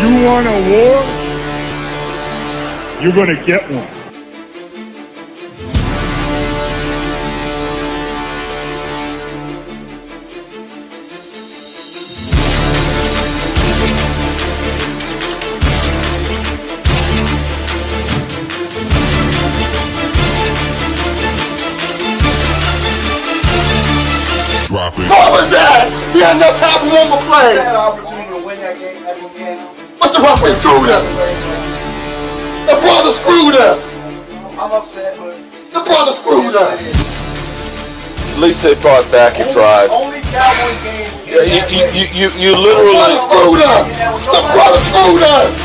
You want a war? You're going to get one. What was that? He had no time for one more play. He had an opportunity to win that game at the end. But the referee screwed us. The brother screwed us. I'm upset, but the brother screwed us. At least they fought back and tried. Only Cowboys game. You The literally. brother screwed us. The brother screwed us.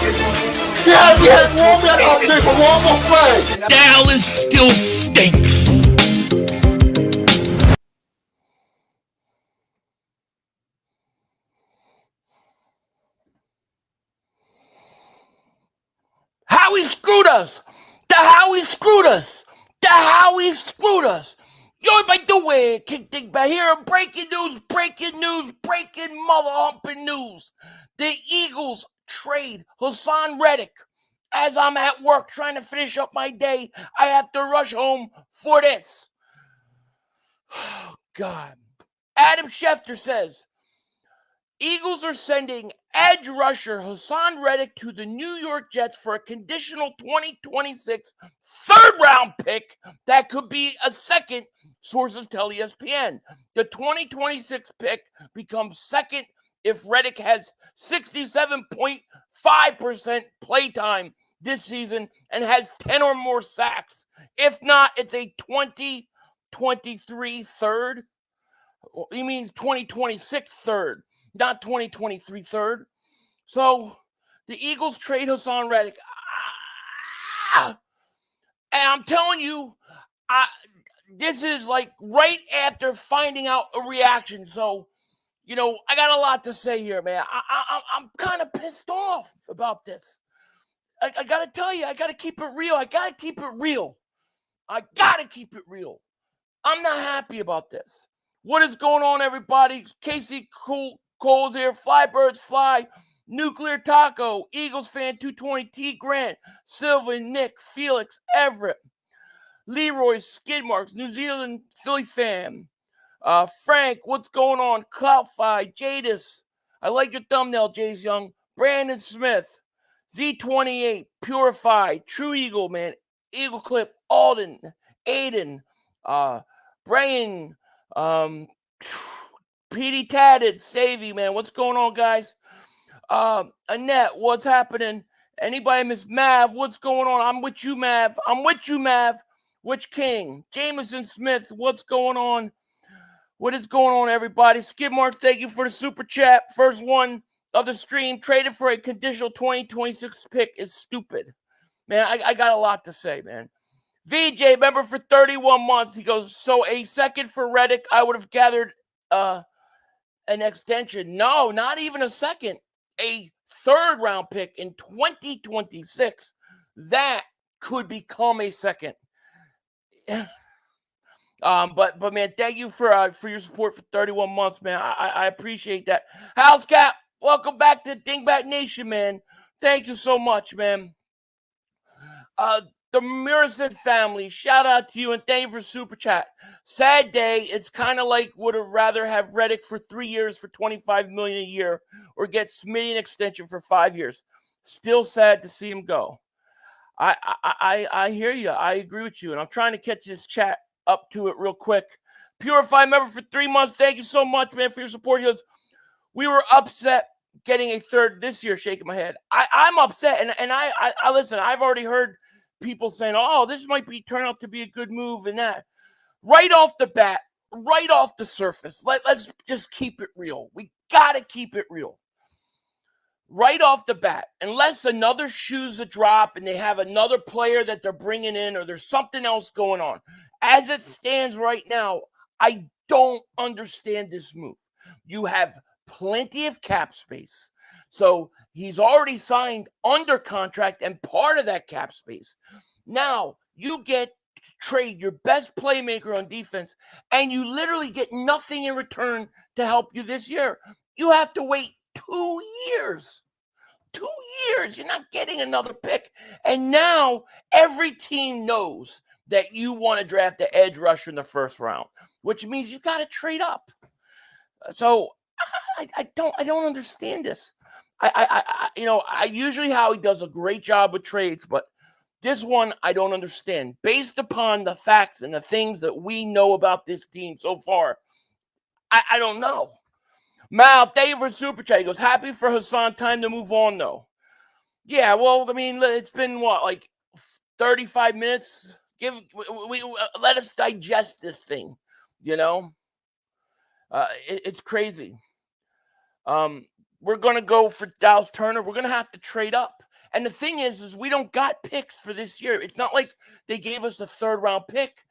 We had one man opportunity for one more play. Dallas still stinks. Howie screwed us. The Howie screwed us. The Howie screwed us. Yo, by the way, kick Dingbat here. Breaking news, breaking mother humping news. The Eagles trade Haason Reddick. As I'm at work trying to finish up my day, I have to rush home for this. Oh, God. Adam Schefter says, Eagles are sending edge rusher Haason Reddick to the New York Jets for a conditional 2026 third-round pick that could be a second, sources tell ESPN. The 2026 pick becomes second if Reddick has 67.5% playtime this season and has 10 or more sacks. If not, it's a 2023 third. He means 2026 third. Not 2023 third. So the Eagles trade Haason Reddick. And I'm telling you, this is like right after finding out a reaction. So, you know, I got a lot to say here, man. I'm kind of pissed off about this. I got to tell you, I got to keep it real. I got to keep it real. I'm not happy about this. What is going on, everybody? Casey Cole's here. Fly Birds Fly. Nuclear Taco. Eagles fan 220. T. Grant. Sylvan. Nick. Felix. Everett. Leroy. Skid Marks. New Zealand Philly fan. Frank. What's going on? Cloudfy. Jadis. I like your thumbnail, Jace Young. Brandon Smith. Z28. Purify. True Eagle, man. Eagle Clip. Alden. Aiden. Brain. PD Tatted, Savvy, man. What's going on, guys? Annette, what's happening? Anybody miss Mav? What's going on? I'm with you, Mav. Which King? Jameson Smith, what's going on? What is going on, everybody? Skid Marks, thank you for the super chat. First one of the stream. Traded for a conditional 2026 pick is stupid. Man, I got a lot to say, man. VJ, member for 31 months. He goes, so a second for Reddick, I would have gathered an extension. No, not even a second. A third-round pick in 2026. That could become a second. But man, thank you for your support for 31 months, man. I appreciate that. House Cap, welcome back to Dingbat Nation, man. Thank you so much, man. The Murison family, shout out to you and thank you for super chat. Sad day. It's kind of like would have rather have Reddick for 3 years for $25 million a year or get Smitty an extension for 5 years. Still sad to see him go. I hear you. I agree with you, and I'm trying to catch this chat up to it real quick. Purify member for 3 months. Thank you so much, man, for your support. He goes, we were upset getting a third this year. Shaking my head. I'm upset, and I listen. I've already heard people saying, oh, this might turn out to be a good move and that. Right off the bat, right off the surface, let's just keep it real. We got to keep it real. Right off the bat, unless another shoe's a drop and they have another player that they're bringing in or there's something else going on. As it stands right now, I don't understand this move. You have plenty of cap space. So he's already signed under contract and part of that cap space. Now you get to trade your best playmaker on defense and you literally get nothing in return to help you this year. You have to wait 2 years. 2 years. You're not getting another pick. And now every team knows that you want to draft the edge rusher in the first round, which means you got to trade up. So I don't understand this. I usually Howie does a great job with trades, but this one I don't understand. Based upon the facts and the things that we know about this team so far, I don't know. Mal, thank you for Super Chat. He goes, happy for Haason. Time to move on, though. Yeah, well, I mean, it's been, what, like 35 minutes? Let us digest this thing, you know? It's crazy. We're going to go for Dallas Turner. We're going to have to trade up. And the thing is we don't got picks for this year. It's not like they gave us a third-round pick.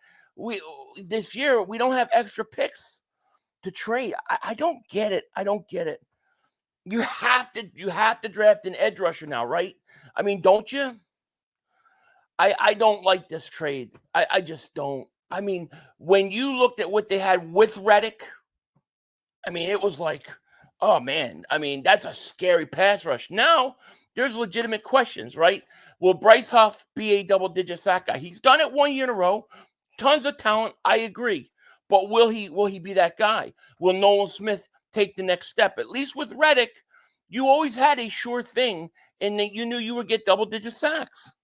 This year, we don't have extra picks to trade. I don't get it. I don't get it. You have to draft an edge rusher now, right? I mean, don't you? I don't like this trade. I just don't. I mean, when you looked at what they had with Reddick, I mean, it was like, oh, man. I mean, that's a scary pass rush. Now, there's legitimate questions, right? Will Bryce Huff be a double-digit sack guy? He's done it 1 year in a row. Tons of talent. I agree. But will he be that guy? Will Nolan Smith take the next step? At least with Reddick, you always had a sure thing in that you knew you would get double-digit sacks.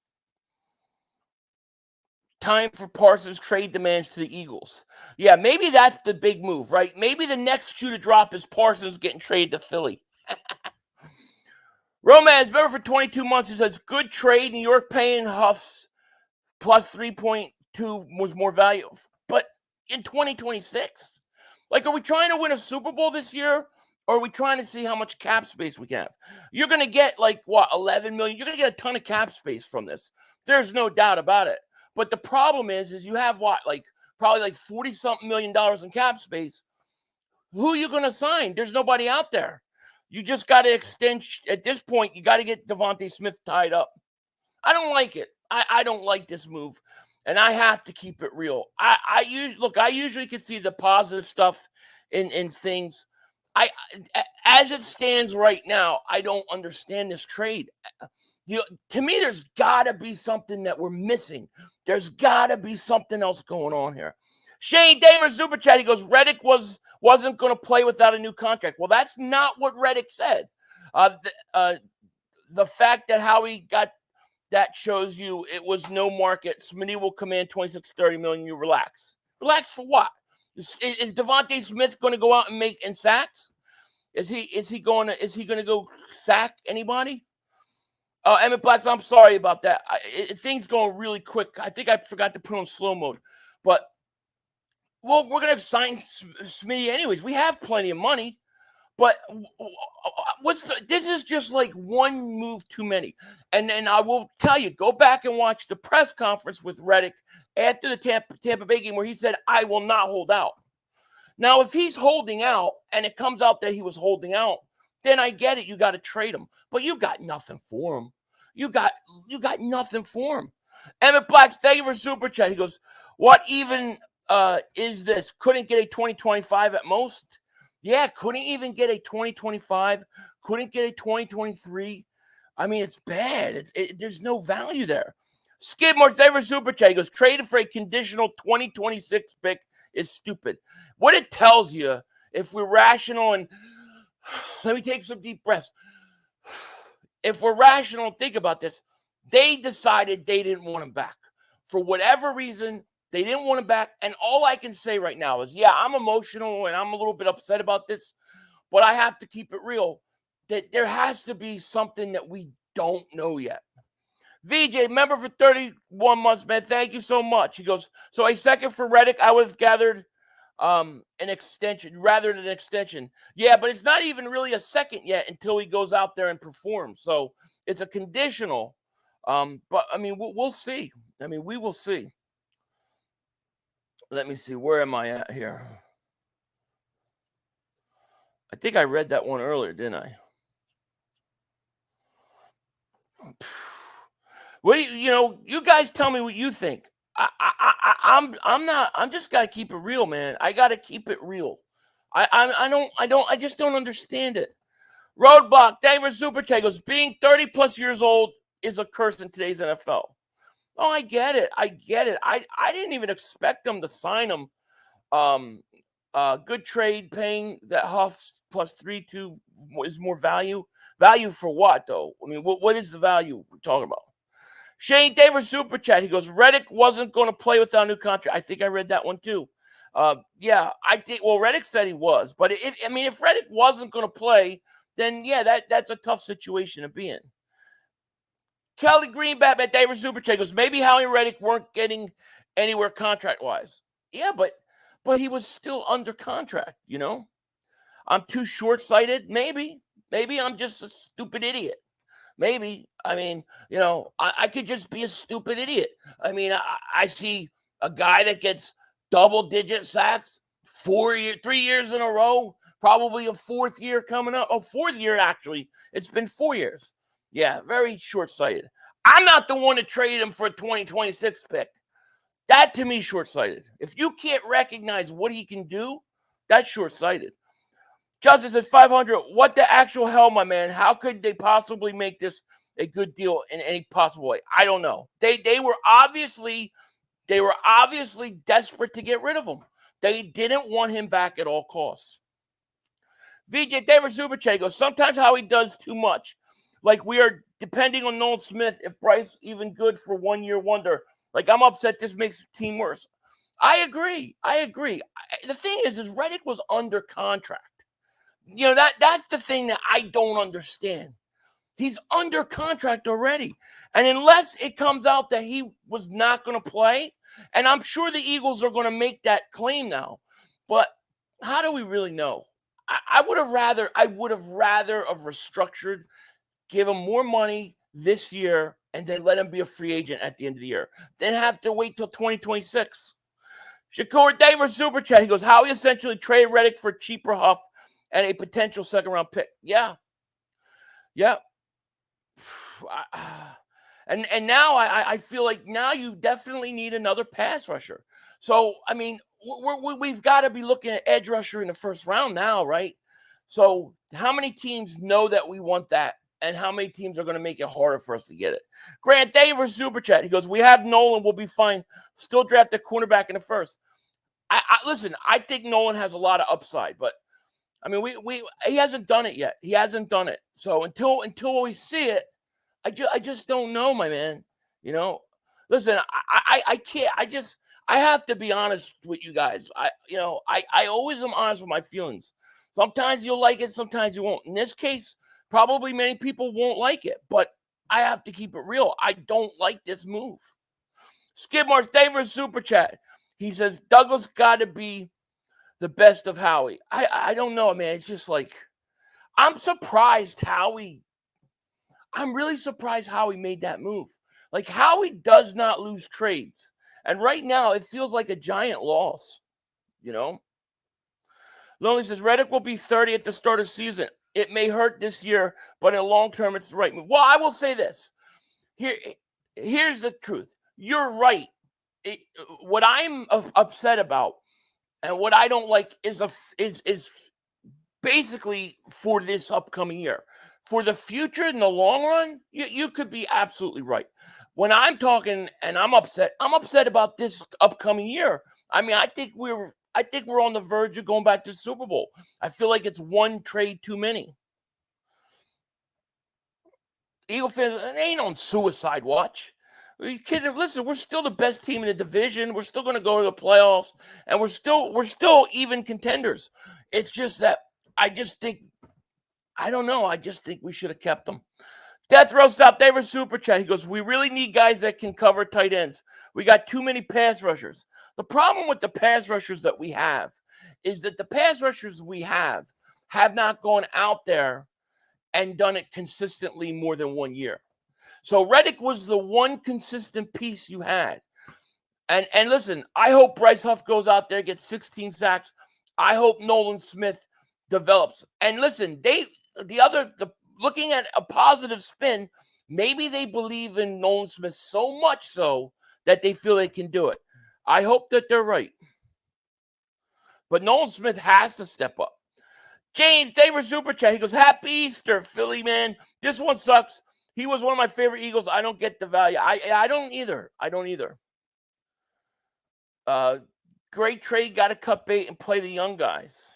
Time for Parsons trade demands to the Eagles. Yeah, maybe that's the big move, right? Maybe the next shoe to drop is Parsons getting traded to Philly. Romance, member for 22 months, he says, good trade. New York paying Huffs plus 3.2 was more value. But in 2026, like, are we trying to win a Super Bowl this year? Or are we trying to see how much cap space we can have? You're going to get, like, what, 11 million? You're going to get a ton of cap space from this. There's no doubt about it. But the problem is you have what, like, probably like $40-something million in cap space. Who are you going to sign? There's nobody out there. You just got to extend. At this point, you got to get Devontae Smith tied up. I don't like it. I don't like this move. And I have to keep it real. I usually can see the positive stuff in things. As it stands right now, I don't understand this trade. To me, there's got to be something that we're missing. There's got to be something else going on here. Shane Davis, Super Chat, he goes, Reddick wasn't going to play without a new contract. Well, that's not what Reddick said. The fact that Howie got that shows you it was no market. Smitty will command $26-30 million. You relax. Relax for what? Is Devontae Smith going to go out and make sacks? Is he going to go sack anybody? Emmett Blacks, I'm sorry about that. Things going really quick. I think I forgot to put on slow mode. But, well, we're going to sign Smitty anyways. We have plenty of money. But this is just like one move too many. And I will tell you, go back and watch the press conference with Reddick after the Tampa Bay game where he said, I will not hold out. Now, if he's holding out and it comes out that he was holding out, then I get it. You got to trade him. But you got nothing for him. You got nothing for him. Emmett Blacks, thank you for Super Chat. He goes, what even is this? Couldn't get a 2025 at most? Yeah, couldn't even get a 2025. Couldn't get a 2023. I mean, it's bad. There's no value there. Skidmore, thank you for Super Chat. He goes, traded for a conditional 2026 pick is stupid. What it tells you, if we're rational and let me take some deep breaths. If we're rational and think about this, they decided they didn't want him back. For whatever reason, they didn't want him back. And all I can say right now is, yeah, I'm emotional and I'm a little bit upset about this, but I have to keep it real that there has to be something that we don't know yet. VJ, member for 31 months, man. Thank you so much. He goes, so a second for Reddick, I would have gathered an extension rather than an extension. Yeah, but it's not even really a second yet until he goes out there and performs. So it's a conditional. But I mean, we'll see. I mean, we will see. Let me see. Where am I at here? I think I read that one earlier, didn't I? What do you guys tell me what you think. I'm just got to keep it real, man. I got to keep it real. I just don't understand it. Roadblock, Denver Super Chat goes, being 30 plus years old is a curse in today's NFL. Oh, I get it. I didn't even expect them to sign him. Good trade, paying that Huff plus 3-2 is more value. Value for what, though? I mean, what is the value we're talking about? Shane Davis Super Chat. He goes, Reddick wasn't going to play without a new contract. I think I read that one too. Yeah, I think. Well, Reddick said he was, but if Reddick wasn't going to play, then yeah, that's a tough situation to be in. Kelly Green, Batman Davis Super Chat goes, maybe Howie and Reddick weren't getting anywhere contract wise. Yeah, but he was still under contract. You know, I'm too short sighted. Maybe I'm just a stupid idiot. Maybe. I mean, I could just be a stupid idiot. I mean, I see a guy that gets double-digit sacks 3 years in a row, probably a fourth year coming up. Oh, fourth year, actually. It's been 4 years. Yeah, very short-sighted. I'm not the one to trade him for a 2026 pick. That, to me, short-sighted. If you can't recognize what he can do, that's short-sighted. Justice at 500. What the actual hell, my man? How could they possibly make this a good deal in any possible way? I don't know. They were obviously desperate to get rid of him. They didn't want him back at all costs. VJ David Zubache goes, sometimes Howie does too much. Like we are depending on Nolan Smith. If Bryce even good for 1 year wonder. Like I'm upset this makes the team worse. I agree. The thing is Reddick was under contract. That's the thing that I don't understand. He's under contract already. And unless it comes out that he was not going to play, and I'm sure the Eagles are going to make that claim now, but how do we really know? I would have rather restructured, give him more money this year, and then let him be a free agent at the end of the year. Then have to wait till 2026. Shakur Davis Super Chat, he goes, Howie essentially traded Reddick for cheaper Huff and a potential second-round pick. Yeah. And now I feel like now you definitely need another pass rusher. So, I mean, we've got to be looking at edge rusher in the first round now, right? So how many teams know that we want that? And how many teams are going to make it harder for us to get it? Grant Davis Super Chat, he goes, we have Nolan, we'll be fine. Still draft a cornerback in the first. Listen, I think Nolan has a lot of upside, but I mean, he hasn't done it yet. He hasn't done it. So until we see it, I just don't know, my man. Listen, I can't. I have to be honest with you guys. I always am honest with my feelings. Sometimes you'll like it, sometimes you won't. In this case, probably many people won't like it, but I have to keep it real. I don't like this move. Skidmar's David Super Chat. He says Douglas got to be the best of Howie. I don't know, man. It's just like I'm really surprised Howie made that move. Like Howie does not lose trades. And right now it feels like a giant loss. Lonely says Reddick will be 30 at the start of the season. It may hurt this year, but in the long term it's the right move. Well, I will say this. Here's the truth. You're right. What I'm upset about and what I don't like is basically for this upcoming year. For the future in the long run, you could be absolutely right. When I'm talking and I'm upset about this upcoming year. I mean, I think we're on the verge of going back to the Super Bowl. I feel like it's one trade too many. Eagle fans, it ain't on suicide watch. Are you kidding? Listen, we're still the best team in the division. We're still going to go to the playoffs, and we're still even contenders. It's just that I don't know. I just think we should have kept them. Death Row Stop David Super Chat. He goes, we really need guys that can cover tight ends. We got too many pass rushers. The problem with the pass rushers that we have is that the pass rushers we have not gone out there and done it consistently more than 1 year. So Reddick was the one consistent piece you had. And listen, I hope Bryce Huff goes out there, gets 16 sacks. I hope Nolan Smith develops. And listen, looking at a positive spin, maybe they believe in Nolan Smith so much so that they feel they can do it. I hope that they're right. But Nolan Smith has to step up. James Davis Super Chat. He goes, Happy Easter, Philly, man. This one sucks. He was one of my favorite Eagles. I don't get the value. I don't either. Great trade. Got to cut bait and play the young guys.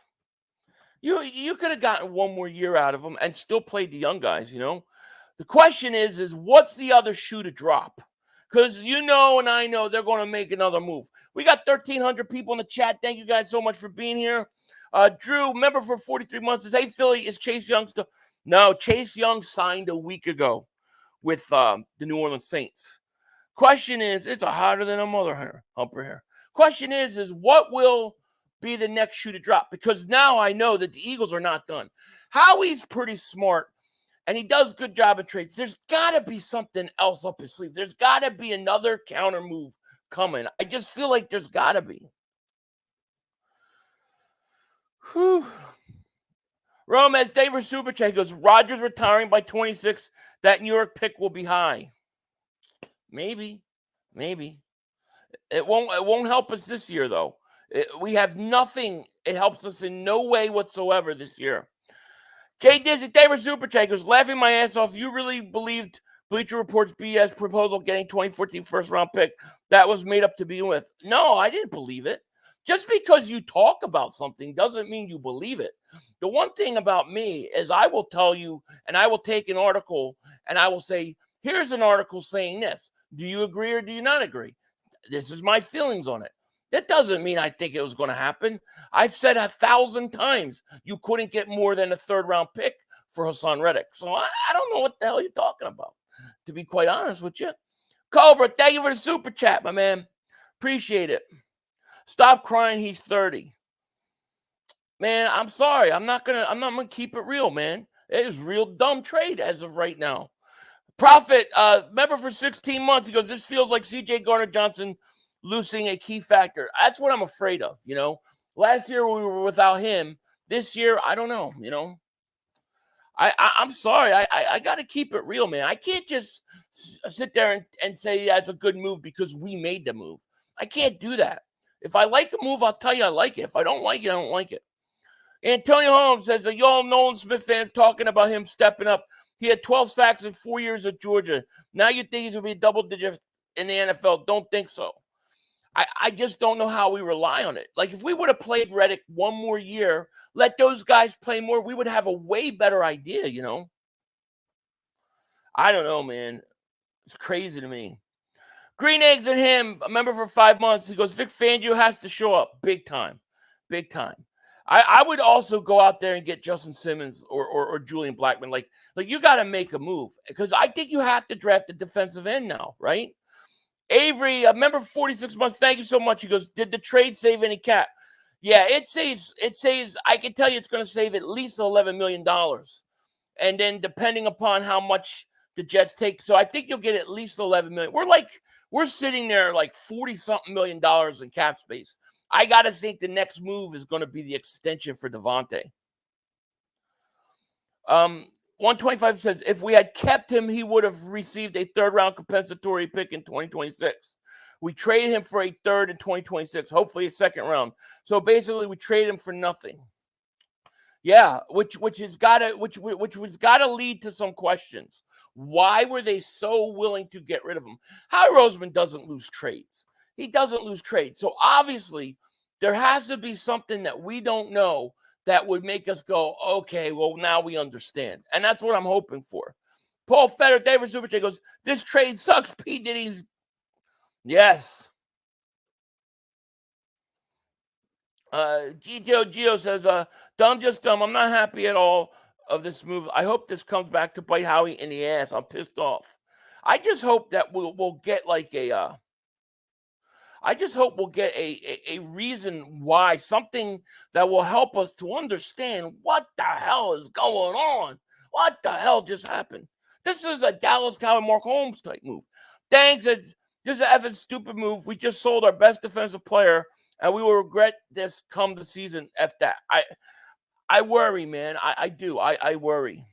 You could have gotten one more year out of them and still played the young guys, you know. The question is what's the other shoe to drop? Because you know and I know they're going to make another move. We got 1,300 people in the chat. Thank you guys so much for being here. Drew, member for 43 months, says, hey, Philly, is Chase Young still? No, Chase Young signed a week ago with the New Orleans Saints. Question is, it's a hotter than a mother humper here. Question is what will be the next shoe to drop? Because now I know that the Eagles are not done. Howie's pretty smart, and he does a good job of trades. There's got to be something else up his sleeve. There's got to be another counter move coming. I just feel like there's got to be. Whew. Rome, as David Super Chat goes, Rodgers retiring by 26. That New York pick will be high. Maybe. It won't help us this year, though. We have nothing. It helps us in no way whatsoever this year. Jay Dizzy, David Super Chat goes, laughing my ass off. You really believed Bleacher Report's BS proposal getting 2014 first-round pick? That was made up to begin with. No, I didn't believe it. Just because you talk about something doesn't mean you believe it. The one thing about me is I will tell you, and I will take an article, and I will say, here's an article saying this. Do you agree or do you not agree? This is my feelings on it. That doesn't mean I think it was going to happen. I've said 1,000 times you couldn't get more than a third-round pick for Haason Reddick. So I don't know what the hell you're talking about, to be quite honest with you. Cobra, thank you for the super chat, my man. Appreciate it. Stop crying, he's 30. Man, I'm sorry. I'm not gonna keep it real, man. It is real dumb trade as of right now. Prophet, member for 16 months. He goes, this feels like C.J. Gardner-Johnson losing a key factor. That's what I'm afraid of, you know. Last year we were without him. This year, I don't know, you know. I'm sorry. I got to keep it real, man. I can't just sit there and say that's a good move because we made the move. I can't do that. If I like a move, I'll tell you I like it. If I don't like it, I don't like it. Antonio Holmes says, y'all Nolan Smith fans talking about him stepping up. He had 12 sacks in 4 years at Georgia. Now you think he's going to be double digits in the NFL. Don't think so. I just don't know how we rely on it. Like, if we would have played Reddick one more year, let those guys play more, we would have a way better idea, you know? I don't know, man. It's crazy to me. Green Eggs and him, a member for 5 months. He goes, Vic Fangio has to show up. Big time. Big time. I would also go out there and get Justin Simmons or Julian Blackman. Like you got to make a move because I think you have to draft a defensive end now, right? Avery, a member for 46 months. Thank you so much. He goes, did the trade save any cap? Yeah, it saves. I can tell you it's going to save at least $11 million. And then depending upon how much the Jets take. So I think you'll get at least $11 million. We're sitting there like $40-something million in cap space. I got to think the next move is going to be the extension for Devontae. 125 says, if we had kept him, he would have received a third-round compensatory pick in 2026. We traded him for a third in 2026, hopefully a second round. So basically, we traded him for nothing. Yeah, which has got to lead to some questions. Why were they so willing to get rid of him? Howie Roseman doesn't lose trades. He doesn't lose trades. So obviously, there has to be something that we don't know that would make us go, okay, well, now we understand. And that's what I'm hoping for. Paul Feder, David Superchat goes, this trade sucks. P. Diddy's. Yes. Gio says, dumb, just dumb. I'm not happy at all of this move. I hope this comes back to bite Howie in the ass. I'm pissed off. I just hope that we'll get like a reason why, something that will help us to understand what the hell is going on. What the hell just happened? This is a Dallas Cowboy Mark Holmes type move. Dang says, this is an effing stupid move. We just sold our best defensive player, and we will regret this come the season. F that. I worry, man. I do. I worry.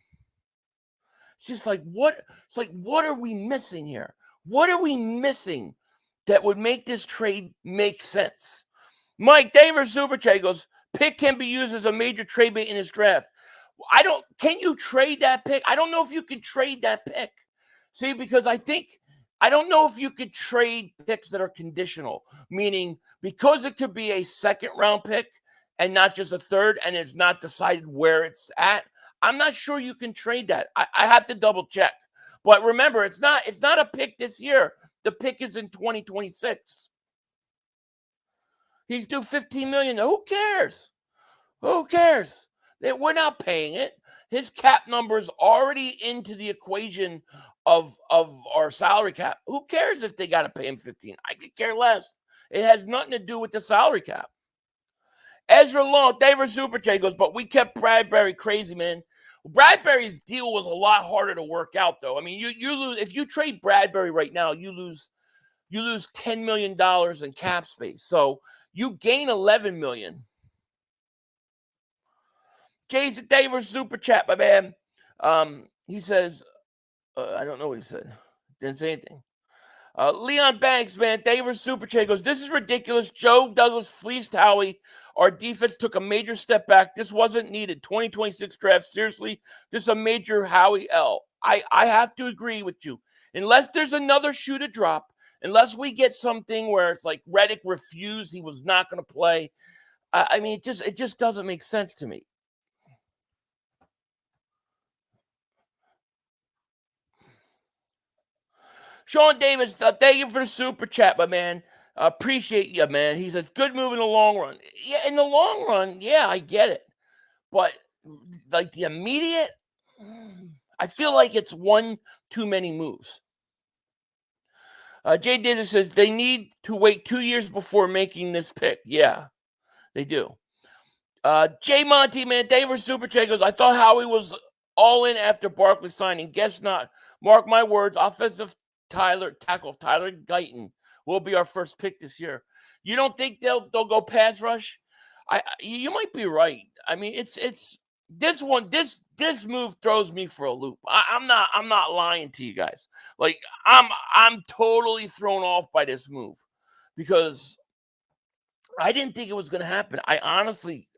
It's just like, what? It's like, what are we missing here? What are we missing that would make this trade make sense? Mike Davis Super Chat goes, pick can be used as a major trade bait in his draft. Can you trade that pick? I don't know if you can trade that pick. See, because I don't know if you could trade picks that are conditional, meaning because it could be a second round pick and not just a third, and it's not decided where it's at. I'm not sure you can trade that. I have to double check. But remember, it's not a pick this year. The pick is in 2026. He's due $15 million. Who cares? Who cares? We're not paying it. His cap number is already into the equation of our salary cap. Who cares if they got to pay him 15? I could care less. It has nothing to do with the salary cap. Ezra Long, David Super J goes, but we kept Bradbury crazy, man. Bradbury's deal was a lot harder to work out, though. I mean, you lose if you trade Bradbury right now, you lose $10 million in cap space. So you gain $11 million. Jason Davis Super Chat, my man. He says, I don't know what he said. Didn't say anything. Leon Banks, man. Davis Super Chat goes, this is ridiculous. Joe Douglas fleeced Howie. Our defense took a major step back. This wasn't needed. 2026 draft, seriously, this is a major Howie L. I have to agree with you. Unless there's another shoe to drop, unless we get something where it's like Reddick refused, he was not going to play. I mean, it just doesn't make sense to me. Sean Davis, thank you for the super chat, my man. Appreciate you, man. He says, good move in the long run. Yeah, in the long run, yeah, I get it. But, like, the immediate, I feel like it's one too many moves. Jay Dizzle says, they need to wait 2 years before making this pick. Yeah, they do. Jay Monty, man, David Super Chat goes, I thought Howie was all in after Barkley signing. Guess not. Mark my words, offensive tackle Tyler Guyton will be our first pick this year. You don't think they'll go pass rush? You might be right. I mean, it's this one. This move throws me for a loop. I'm not lying to you guys. Like I'm totally thrown off by this move because I didn't think it was going to happen. I honestly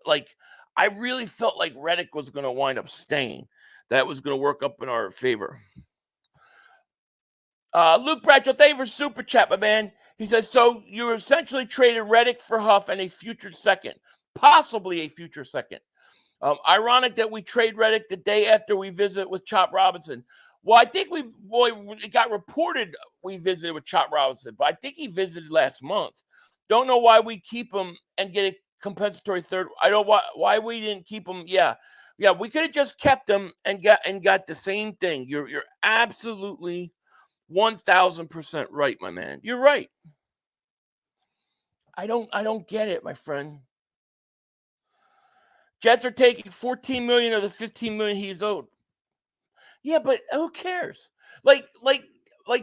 I really felt like Reddick was going to wind up staying. That was going to work up in our favor. Luke Bradshaw, thank you for super chat, my man. He says, so you essentially traded Reddick for Huff and a future second, possibly a future second. Ironic that we trade Reddick the day after we visit with Chop Robinson. Well, I think it got reported we visited with Chop Robinson, but I think he visited last month. Don't know why we keep him and get a compensatory third. I don't know why we didn't keep him. Yeah, we could have just kept him and got the same thing. You're absolutely 1,000% right, my man. You're right. I don't get it, my friend. Jets are taking $14 million of the $15 million he's owed. Yeah, but who cares? Like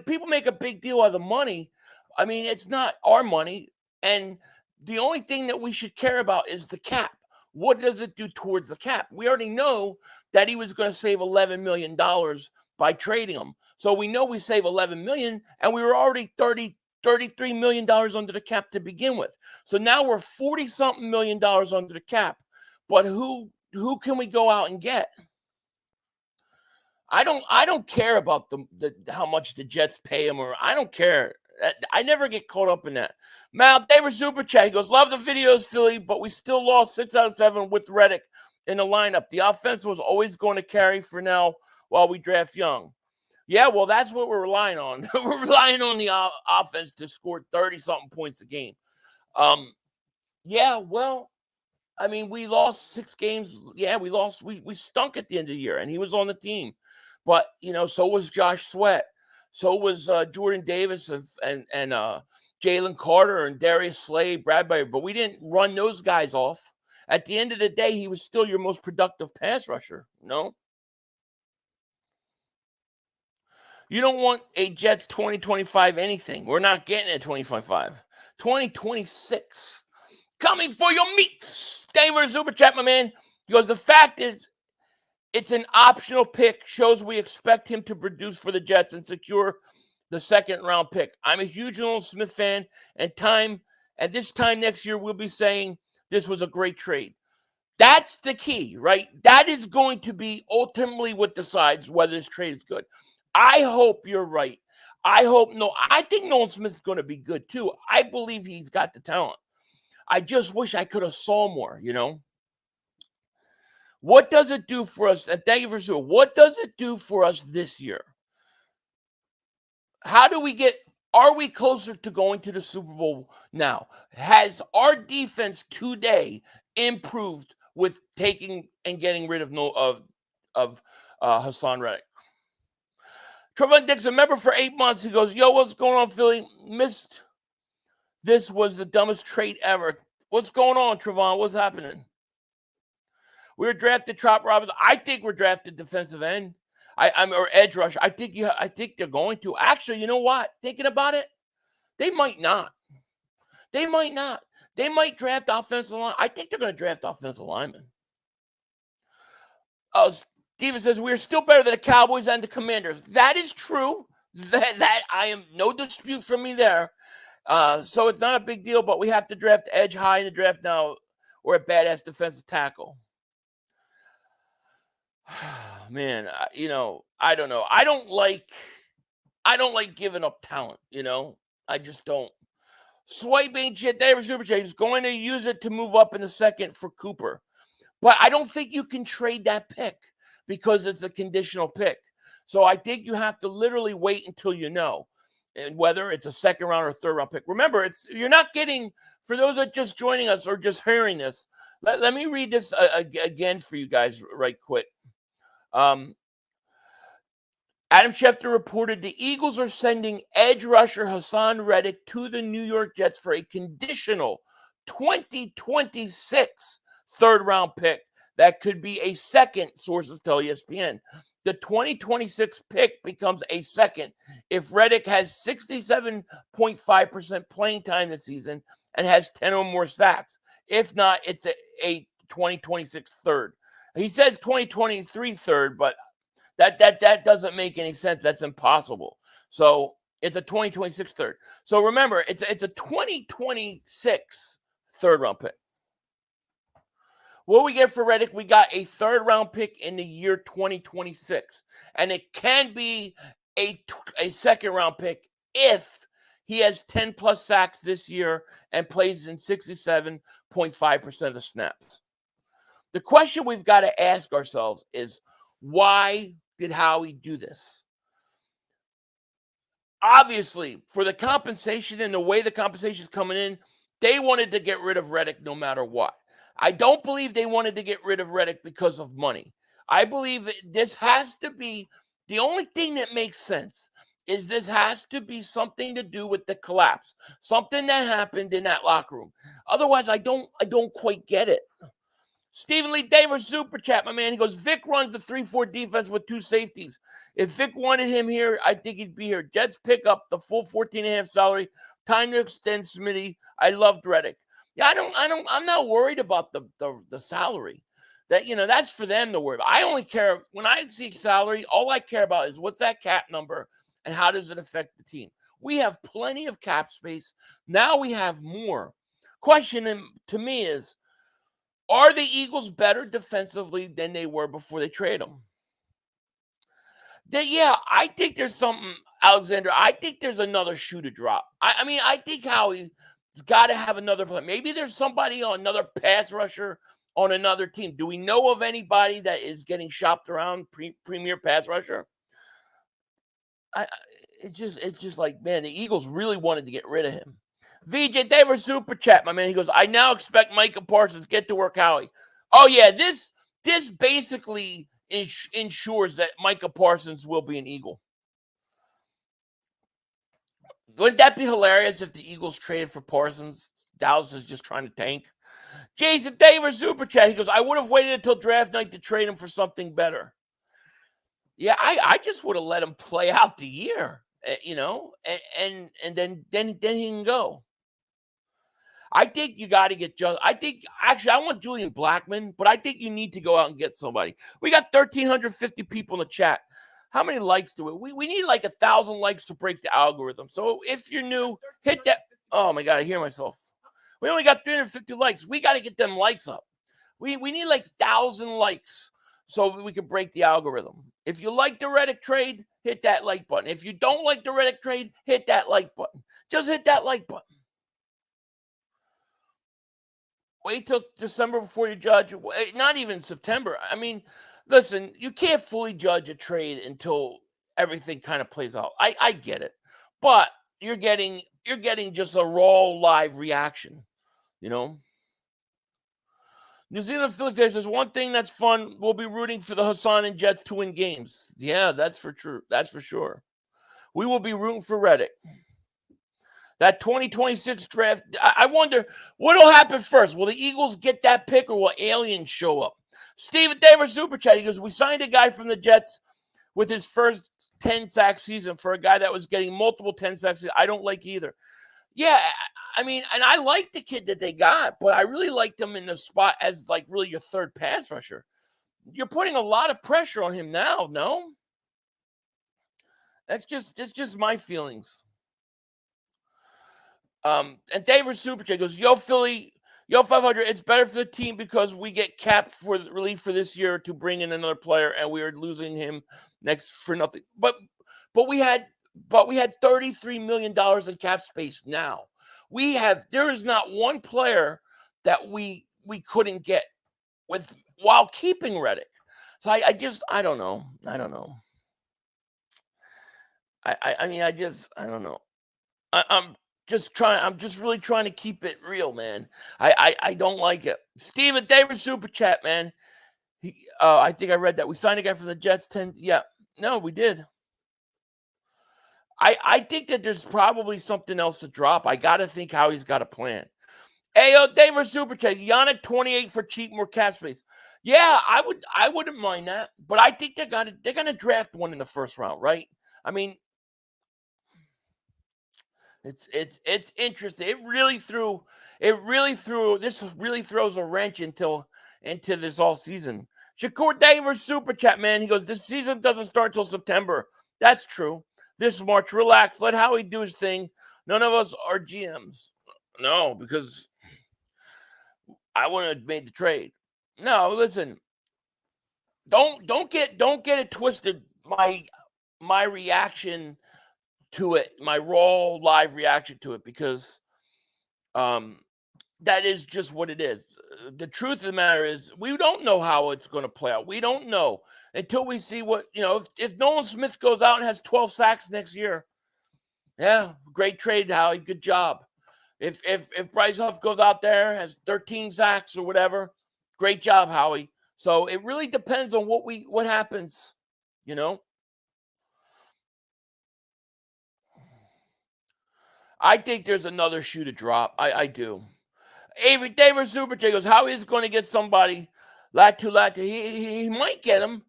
people make a big deal out of the money. I mean, it's not our money, and the only thing that we should care about is the cap. What does it do towards the cap? We already know that he was going to save $11 million by trading him. So we know we save $11 million, and we were already $33 million under the cap to begin with. So now we're $40-something million under the cap. But who can we go out and get? I don't care about the how much the Jets pay him, or I don't care. I never get caught up in that. Mal David Super Chat, he goes, love the videos, Philly, but we still lost 6 out of 7 with Reddick in the lineup. The offense was always going to carry for now while we draft young. Yeah, well, that's what we're relying on. We're relying on the offense to score 30-something points a game. Yeah, well, I mean, we lost 6 games. Yeah, we lost. We stunk at the end of the year, and he was on the team. But, so was Josh Sweat. So was Jordan Davis and Jalen Carter and Darius Slade, Bradbury. But we didn't run those guys off. At the end of the day, he was still your most productive pass rusher, You don't want a Jets 2025 anything. We're not getting a 2025. 2026. Coming for your meats. David Super Chat, my man. He goes, the fact is, it's an optional pick. Shows we expect him to produce for the Jets and secure the second-round pick. I'm a huge Nolan Smith fan, and time And this time next year, we'll be saying this was a great trade. That's the key, right? That is going to be ultimately what decides whether this trade is good. I hope you're right. I think Nolan Smith's going to be good too. I believe he's got the talent. I just wish I could have saw more, What does it do for us? And thank you for saying, what does it do for us this year? Are we closer to going to the Super Bowl now? Has our defense today improved with taking and getting rid of Haason Reddick? Trevon Dixon, member for 8 months, he goes, yo, what's going on, Philly? Missed. This was the dumbest trade ever. What's going on, Trevon? What's happening? We were drafted Chop Robinson. I think we're drafted defensive end. Or edge rusher. I think they're going to. Actually, you know what? Thinking about it, they might not. They might draft offensive line. I think they're going to draft offensive linemen. Oh, Steven says we're still better than the Cowboys and the Commanders. That is true. That I am no dispute from me there. So it's not a big deal, but we have to draft edge high in the draft now, or a badass defensive tackle. Man, I don't know. I don't like giving up talent, I just don't. Swiping shit, David Super Chat, he's going to use it to move up in the second for Cooper. But I don't think you can trade that pick because it's a conditional pick. So I think you have to literally wait until you know, and whether it's a second round or third round pick. Remember, you're not getting, for those that just joining us or just hearing this, let me read this again for you guys right quick. Adam Schefter reported the Eagles are sending edge rusher Haason Reddick to the New York Jets for a conditional 2026 third-round pick that could be a second, sources tell ESPN. The 2026 pick becomes a second if Reddick has 67.5% playing time this season and has 10 or more sacks. If not, it's a 2026 third. He says 2023 third, but that doesn't make any sense. That's impossible. So it's a 2026 third. So remember, it's a 2026 third round pick. What we get for Reddick, we got a third round pick in the year 2026. And it can be a second round pick if he has 10 plus sacks this year and plays in 67.5% of the snaps. The question we've got to ask ourselves is, why did Howie do this? Obviously, for the compensation and the way the compensation is coming in, they wanted to get rid of Reddick no matter what. I don't believe they wanted to get rid of Reddick because of money. I believe this has to be, the only thing that makes sense is this has to be something to do with the collapse, something that happened in that locker room. Otherwise, I don't quite get it. Stephen Lee Davis, super chat, my man. He goes, Vic runs the 3-4 defense with two safeties. If Vic wanted him here, I think he'd be here. Jets pick up the full 14.5 salary. Time to extend Smitty. I loved Reddick. Yeah, I'm not worried about the salary. That's for them to worry about. I only care when I see salary, all I care about is what's that cap number and how does it affect the team. We have plenty of cap space. Now we have more. Question to me is, are the Eagles better defensively than they were before they trade them? I think there's something, Alexander. I think there's another shoe to drop. I think Howie's got to have another play. Maybe there's somebody on another pass rusher on another team. Do we know of anybody that is getting shopped around, premier pass rusher? It's just like, man, the Eagles really wanted to get rid of him. VJ Davis super chat, my man. He goes, I now expect Micah Parsons get to work Howie. Oh yeah, this basically ensures that Micah Parsons will be an Eagle. Wouldn't that be hilarious if the Eagles traded for Parsons? Dallas is just trying to tank. Jason Davis super chat. He goes, I would have waited until draft night to trade him for something better. Yeah, I just would have let him play out the year, and then he can go. I think you got to get I want Julian Blackmon, but I think you need to go out and get somebody. We got 1,350 people in the chat. How many likes do it? We need like 1,000 likes to break the algorithm. So if you're new, hit that. Oh my God, I hear myself. We only got 350 likes. We got to get them likes up. We need like 1,000 likes so we can break the algorithm. If you like the Reddick trade, hit that like button. If you don't like the Reddick trade, hit that like button. Just hit that like button. Wait till December before you judge. Not even September. I mean, listen, you can't fully judge a trade until everything kind of plays out. I get it. But you're getting just a raw live reaction, you know? New Zealand Philly fans, there's one thing that's fun. We'll be rooting for the Haason and Jets to win games. Yeah, that's for true. That's for sure. We will be rooting for Reddick. That 2026 draft, I wonder what will happen first. Will the Eagles get that pick or will aliens show up? Steven Davis Super Chat, he goes, we signed a guy from the Jets with his first 10-sack season for a guy that was getting multiple 10 sacks. I don't like either. Yeah, I mean, and I like the kid that they got, but I really liked him in the spot as like really your third pass rusher. You're putting a lot of pressure on him now, no? That's just my feelings. And David Super Chat goes, yo, Philly, yo, 500, it's better for the team because we get capped for the relief for this year to bring in another player, and we are losing him next for nothing. But we had $33 million in cap space now. There is not one player that we couldn't get while keeping Reddick. So I don't know. I don't know. I don't know. I'm just really trying to keep it real, man. I don't like it. Steven Davis Super Chat, man. I think I read that. We signed a guy from the Jets 10. Yeah. No, we did. I think that there's probably something else to drop. I got to think how he's got a plan. Ayo, David Super Chat. Yannick 28 for cheap, more cap space. Yeah, I wouldn't mind that. But I think they're gonna draft one in the first round, right? I mean, it's interesting. This really throws a wrench into this all season. Shakur Davis Super Chat, man. He goes, this season doesn't start until September. That's true. This March, relax. Let Howie do his thing. None of us are GMs. No, because I wouldn't have made the trade. No, listen. Don't get it twisted. My reaction to it, my raw live reaction to it, because that is just what it is. The truth of the matter is we don't know how it's going to play out. We don't know until we see what, if Nolan Smith goes out and has 12 sacks next year. Yeah, great trade, Howie. Good job. If Bryce Huff goes out there, has 13 sacks or whatever, great job, Howie. So it really depends on what happens, I think there's another shoe to drop. I do. Avery David Super J goes, Howie is going to get somebody. Latu. He might get him.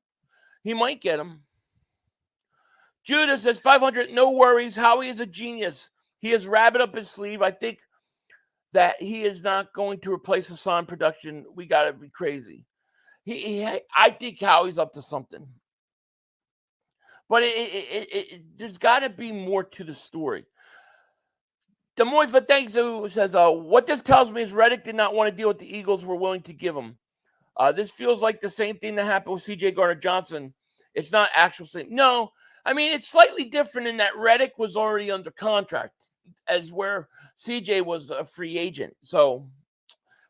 He might get him. Judah says 500, no worries. Howie is a genius. He has rabbit up his sleeve. I think that he is not going to replace Haason production. We got to be crazy. I think Howie's up to something. But there's got to be more to the story. Demoifa thanks who says, what this tells me is Reddick did not want to deal with the Eagles were willing to give him. This feels like the same thing that happened with C.J. Gardner-Johnson. It's not actual same. No, I mean, it's slightly different in that Reddick was already under contract as where C.J. was a free agent. So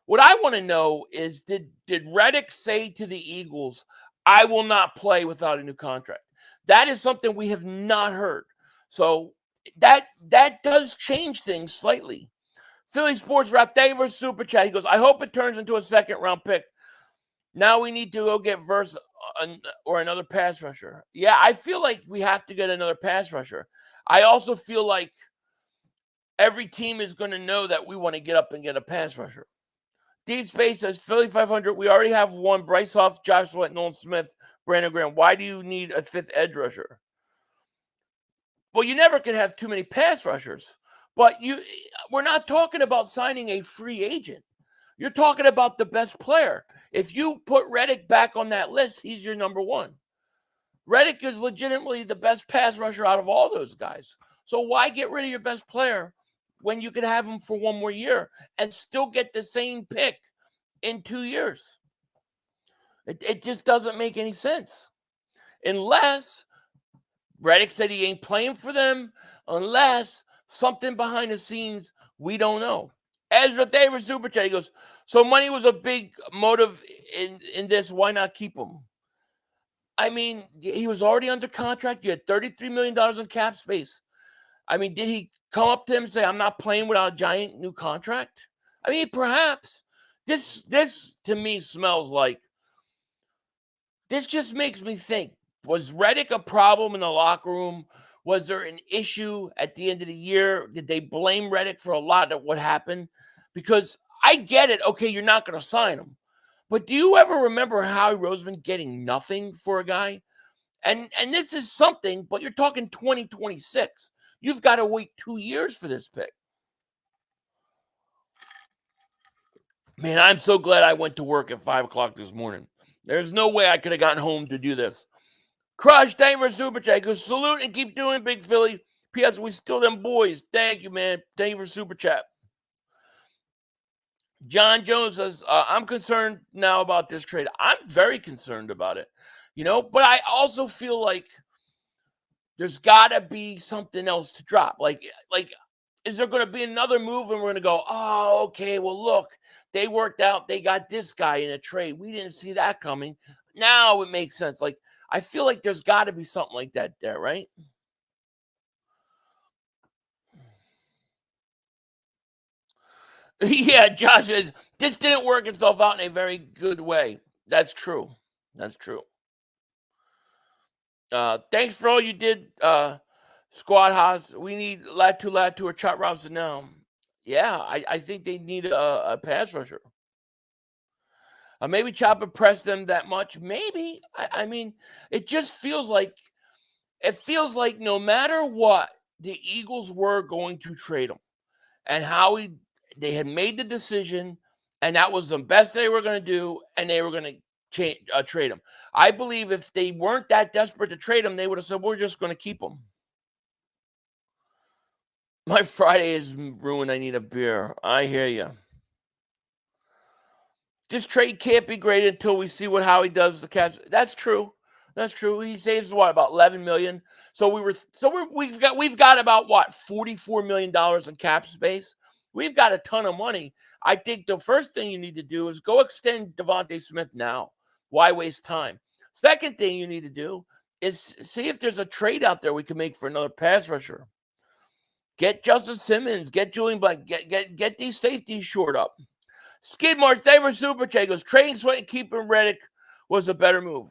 what I want to know is, did Reddick say to the Eagles, I will not play without a new contract? That is something we have not heard. So that does change things slightly. Philly Sports Rap Davis Super Chat. He goes, I hope it turns into a second-round pick. Now we need to go get Verse or another pass rusher. Yeah, I feel like we have to get another pass rusher. I also feel like every team is going to know that we want to get up and get a pass rusher. Deep Space says, Philly 500, we already have one. Bryce Huff, Josh Sweat, Nolan Smith, Brandon Graham. Why do you need a fifth edge rusher? Well, you never can have too many pass rushers. But we're not talking about signing a free agent. You're talking about the best player. If you put Reddick back on that list, he's your number one. Reddick is legitimately the best pass rusher out of all those guys. So why get rid of your best player when you could have him for one more year and still get the same pick in 2 years? It just doesn't make any sense. Unless Reddick said he ain't playing for them, unless something behind the scenes we don't know. Ezra Davis Super Chat, he goes, so money was a big motive in this. Why not keep him? I mean, he was already under contract. You had $33 million in cap space. I mean, did he come up to him and say, I'm not playing without a giant new contract? I mean, perhaps. This to me smells like, this just makes me think, was Reddick a problem in the locker room? Was there an issue at the end of the year? Did they blame Reddick for a lot of what happened? Because I get it. Okay, you're not going to sign him. But do you ever remember Howie Roseman getting nothing for a guy? And this is something, but you're talking 2026. You've got to wait 2 years for this pick. Man, I'm so glad I went to work at 5 o'clock this morning. There's no way I could have gotten home to do this. Crush, thank you for Super Chat. Go salute and keep doing Big Philly. P.S. We still them boys. Thank you, man. Thank you for Super Chat. John Jones says, I'm concerned now about this trade. I'm very concerned about it. But I also feel like there's got to be something else to drop. Like, is there going to be another move and we're going to go, oh, okay, well, look, they worked out. They got this guy in a trade. We didn't see that coming. Now it makes sense. Like, I feel like there's got to be something like that there, right? Yeah, Josh says, this didn't work itself out in a very good way. That's true. That's true. Thanks for all you did, Squad Haas. We need Latu or Chop Robinson now. Yeah, I think they need a pass rusher. Maybe Chopper pressed them that much. Maybe. I mean, it just feels like no matter what, the Eagles were going to trade him. And they had made the decision, and that was the best they were going to do, and they were going to trade him. I believe if they weren't that desperate to trade him, they would have said, we're just going to keep him. My Friday is ruined. I need a beer. I hear you. This trade can't be great until we see how he does the Cavs. That's true. That's true. He saves about $11 million. So we've got about $44 million in cap space. We've got a ton of money. I think the first thing you need to do is go extend Devontae Smith now. Why waste time? Second thing you need to do is see if there's a trade out there we can make for another pass rusher. Get Justin Simmons. Get Julian Black. Get these safeties shored up. Skidmark's favorite Super Chat goes, trading Sweat and keeping Reddick was a better move.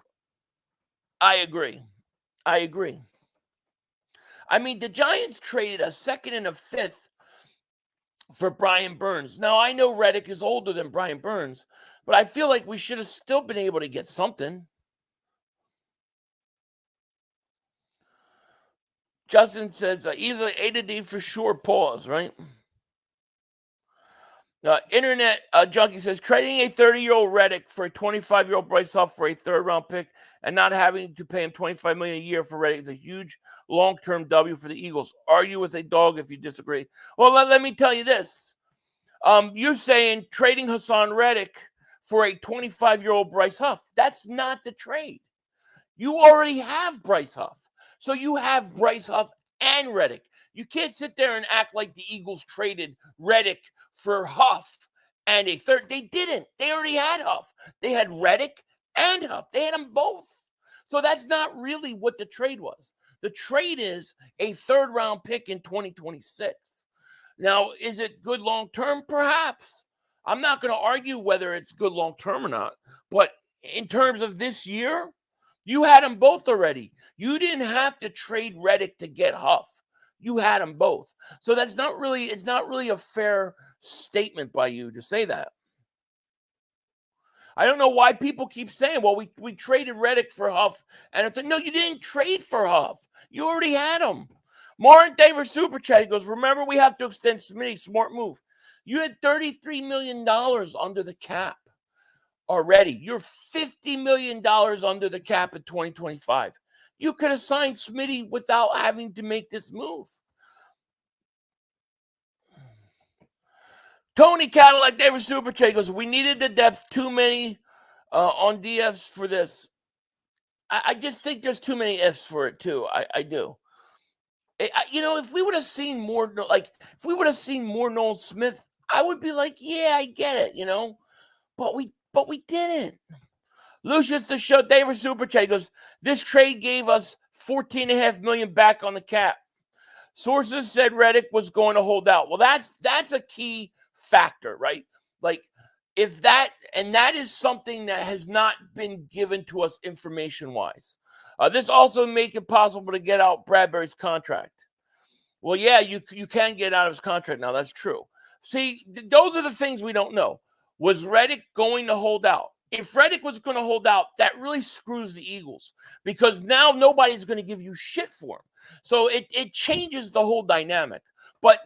I agree. I mean, the Giants traded a second and a fifth for Brian Burns. Now, I know Reddick is older than Brian Burns, but I feel like we should have still been able to get something. Justin says, easily A to D for sure, pause, right? Internet Junkie says, trading a 30-year-old Reddick for a 25-year-old Bryce Huff for a third-round pick and not having to pay him $25 million a year for Reddick is a huge long-term W for the Eagles. Argue with a dog if you disagree. Well, let me tell you this. You're saying trading Haason Reddick for a 25-year-old Bryce Huff. That's not the trade. You already have Bryce Huff. So you have Bryce Huff and Reddick. You can't sit there and act like the Eagles traded Reddick for Huff and a third. They didn't. They already had Huff. They had Reddick and Huff. They had them both. So that's not really what the trade was. The trade is a third-round pick in 2026. Now, is it good long-term? Perhaps. I'm not going to argue whether it's good long-term or not. But in terms of this year, you had them both already. You didn't have to trade Reddick to get Huff. You had them both. So it's not really a fair statement by you to say that. I don't know why people keep saying, well, we traded Reddick for Huff. And no, you didn't trade for Huff. You already had him. Martin Davis Super Chat, he goes, remember, we have to extend Smitty. Smart move. You had $33 million under the cap already. You're $50 million under the cap in 2025. You could have signed Smitty without having to make this move. Tony Cadillac Davis Super Chat goes, we needed the depth, too many on DFs for this. I just think there's too many ifs for it, too. I do. If we would have seen more, if we would have seen more Nolan Smith, I would be like, yeah, I get it, but we didn't. Lucius the Show Davis Super Chat goes, this trade gave us $14.5 million back on the cap. Sources said Reddick was going to hold out. Well, that's a key factor, right? Like, if that is something that has not been given to us information-wise. This also make it possible to get out Bradbury's contract. Well, yeah, you can get out of his contract now. That's true. See, those are the things we don't know. Was Reddick going to hold out? If Reddick was going to hold out, that really screws the Eagles because now nobody's going to give you shit for him. So it changes the whole dynamic. But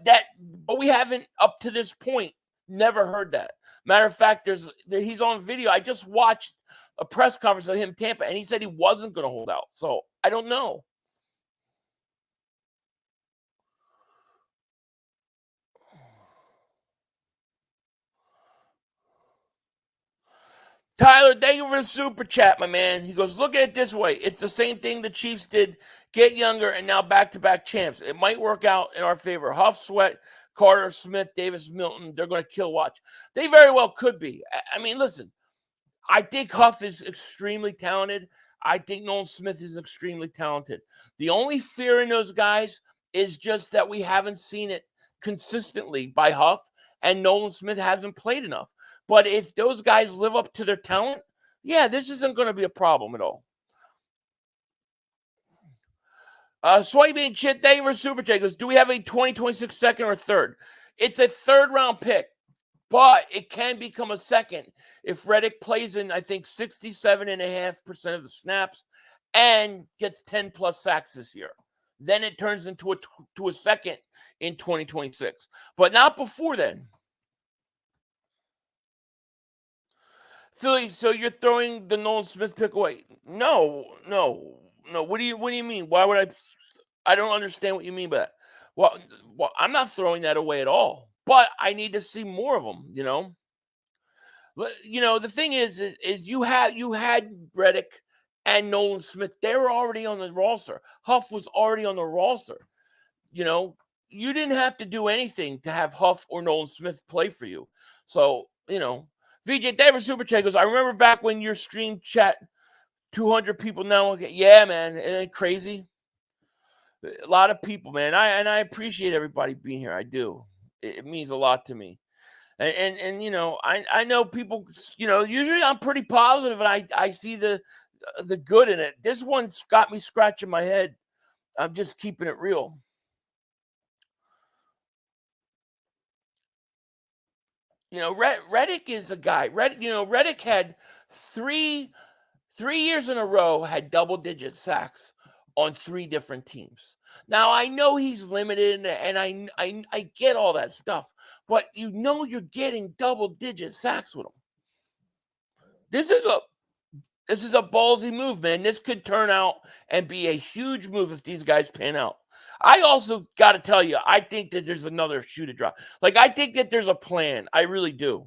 we haven't, up to this point, never heard that. Matter of fact, he's on video. I just watched a press conference of him in Tampa, and he said he wasn't going to hold out. So I don't know. Tyler, thank you for the super chat, my man. He goes, look at it this way. It's the same thing the Chiefs did, get younger, and now back-to-back champs. It might work out in our favor. Huff, Sweat, Carter, Smith, Davis, Milton, they're going to kill watch. They very well could be. I mean, listen, I think Huff is extremely talented. I think Nolan Smith is extremely talented. The only fear in those guys is just that we haven't seen it consistently by Huff, and Nolan Smith hasn't played enough. But if those guys live up to their talent, yeah, this isn't going to be a problem at all. Soybean Chit, thank you for Super Chat goes, do we have a 2026 second or third? It's a third-round pick, but it can become a second if Reddick plays in, I think, 67.5% of the snaps and gets 10-plus sacks this year. Then it turns into a second in 2026, but not before then. Philly, so you're throwing the Nolan Smith pick away? No. What do you mean? Why would I don't understand what you mean by that. Well, I'm not throwing that away at all. But I need to see more of them, The thing is you had Reddick and Nolan Smith. They were already on the roster. Huff was already on the roster. You didn't have to do anything to have Huff or Nolan Smith play for you. So, VJ Davis Super Chat goes, I remember back when your stream chat 200 people now. Yeah, man. Isn't it crazy? A lot of people, man. I appreciate everybody being here. I do. It means a lot to me. And I know people, usually I'm pretty positive and I see the good in it. This one's got me scratching my head. I'm just keeping it real. Reddick is a guy. Reddick had three years in a row had double-digit sacks on 3 different teams. Now, I know he's limited, and I get all that stuff, but you're getting double-digit sacks with him. This is a ballsy move, man. This could turn out and be a huge move if these guys pan out. I also got to tell you, I think that there's another shoe to drop. I think that there's a plan. I really do.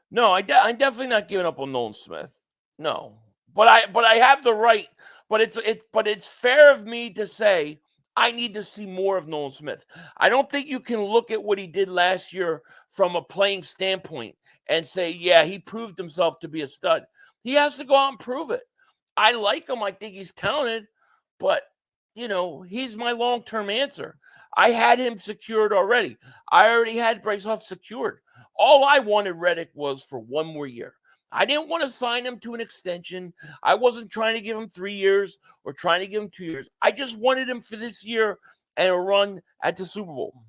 No, I'm definitely not giving up on Nolan Smith. No, but I have the right. But it's fair of me to say I need to see more of Nolan Smith. I don't think you can look at what he did last year from a playing standpoint and say, yeah, he proved himself to be a stud. He has to go out and prove it. I like him. I think he's talented, but he's my long-term answer. I had him secured already. I already had Bryce Huff secured. All I wanted Reddick was for 1 more year. I didn't want to sign him to an extension. I wasn't trying to give him 3 years or trying to give him 2 years. I just wanted him for this year and a run at the Super Bowl.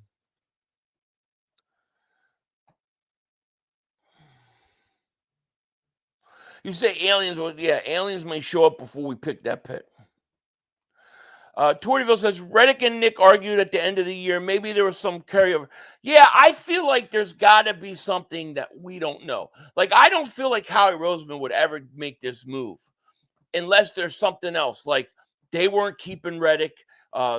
You say aliens. Well, yeah, aliens may show up before we pick that pick. Tortyville says, Reddick and Nick argued at the end of the year. Maybe there was some carryover. Yeah, I feel like there's got to be something that we don't know. I don't feel like Howie Roseman would ever make this move unless there's something else. they weren't keeping Reddick.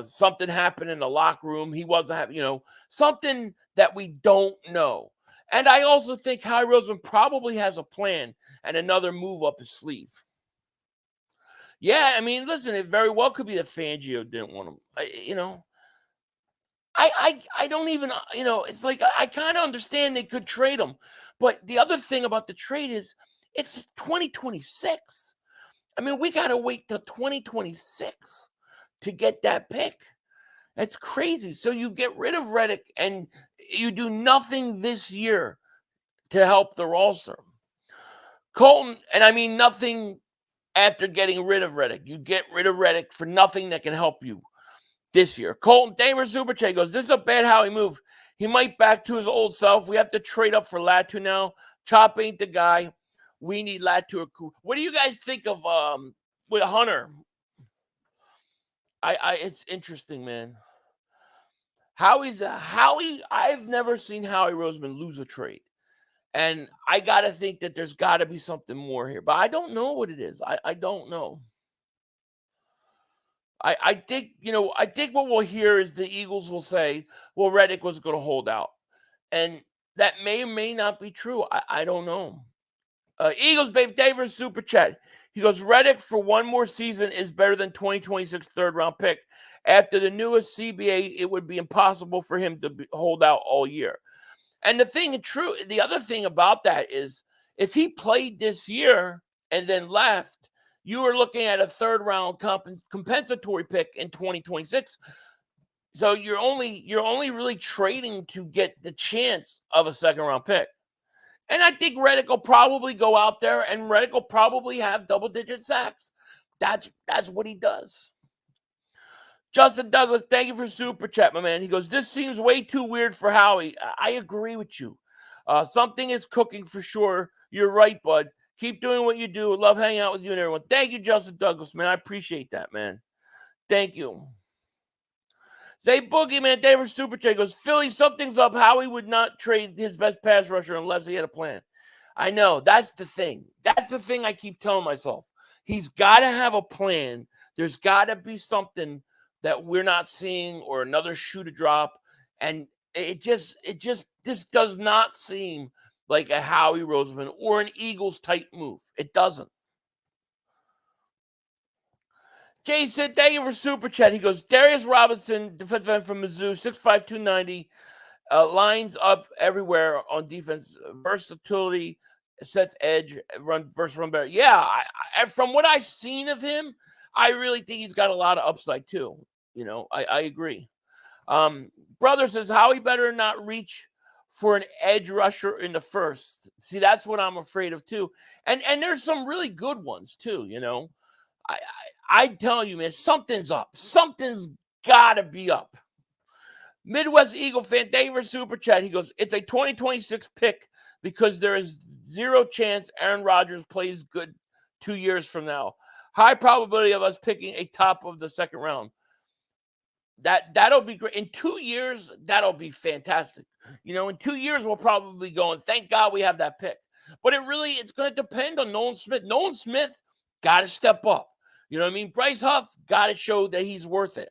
Something happened in the locker room. He wasn't having, something that we don't know. And I also think Howie Roseman probably has a plan and another move up his sleeve. Yeah, I mean, listen, it very well could be that Fangio didn't want him. I don't even, it's like I kind of understand they could trade him. But the other thing about the trade is it's 2026. I mean, we got to wait till 2026 to get that pick. That's crazy. So you get rid of Reddick and you do nothing this year to help the roster. Colton, and I mean nothing after getting rid of Reddick. You get rid of Reddick for nothing that can help you this year. Colton Damer Super Chat goes, this is a bad Howie move. He might back to his old self. We have to trade up for Latu now. Chop ain't the guy. We need Latu. What do you guys think of with Hunter? It's interesting, man. Howie. I've never seen Howie Roseman lose a trade. And I got to think that there's got to be something more here. But I don't know what it is. I don't know. I think what we'll hear is the Eagles will say, well, Reddick was going to hold out. And that may or may not be true. I don't know. Eagles, babe, David Super Chat. He goes, Reddick for one more season is better than 2026 third-round pick. After the newest CBA, it would be impossible for him to hold out all year. And the other thing about that is if he played this year and then left, you were looking at a third-round compensatory pick in 2026. So you're only really trading to get the chance of a second-round pick. And I think Reddick will probably go out there and Reddick will probably have double-digit sacks. That's what he does. Justin Douglas, thank you for Super Chat, my man. He goes, this seems way too weird for Howie. I agree with you. Something is cooking for sure. You're right, bud. Keep doing what you do. Love hanging out with you and everyone. Thank you, Justin Douglas, man. I appreciate that, man. Thank you. Say Boogie, man. David Super Chat goes, Philly, something's up. Howie would not trade his best pass rusher unless he had a plan. I know. That's the thing. That's the thing I keep telling myself. He's got to have a plan. There's got to be something that we're not seeing or another shoe to drop. And this does not seem like a Howie Roseman or an Eagles type move. It doesn't. Jason, thank you for Super Chat. He goes, Darius Robinson, defensive end from Mizzou, 6'5", 290, lines up everywhere on defense, versatility, sets edge, run better. Yeah, from what I've seen of him, I really think he's got a lot of upside too. I agree. Brother says, Howie better not reach for an edge rusher in the first. See, that's what I'm afraid of too. And there's some really good ones too, I tell you, man, something's up. Something's got to be up. Midwest Eagle fan, David Super Chat, he goes, it's a 2026 pick because there is zero chance Aaron Rodgers plays good 2 years from now. High probability of us picking a top of the second round. That'll be great. In 2 years, that'll be fantastic. In 2 years, we'll probably go, and thank God we have that pick. But it's going to depend on Nolan Smith. Nolan Smith got to step up. You know what I mean? Bryce Huff got to show that he's worth it.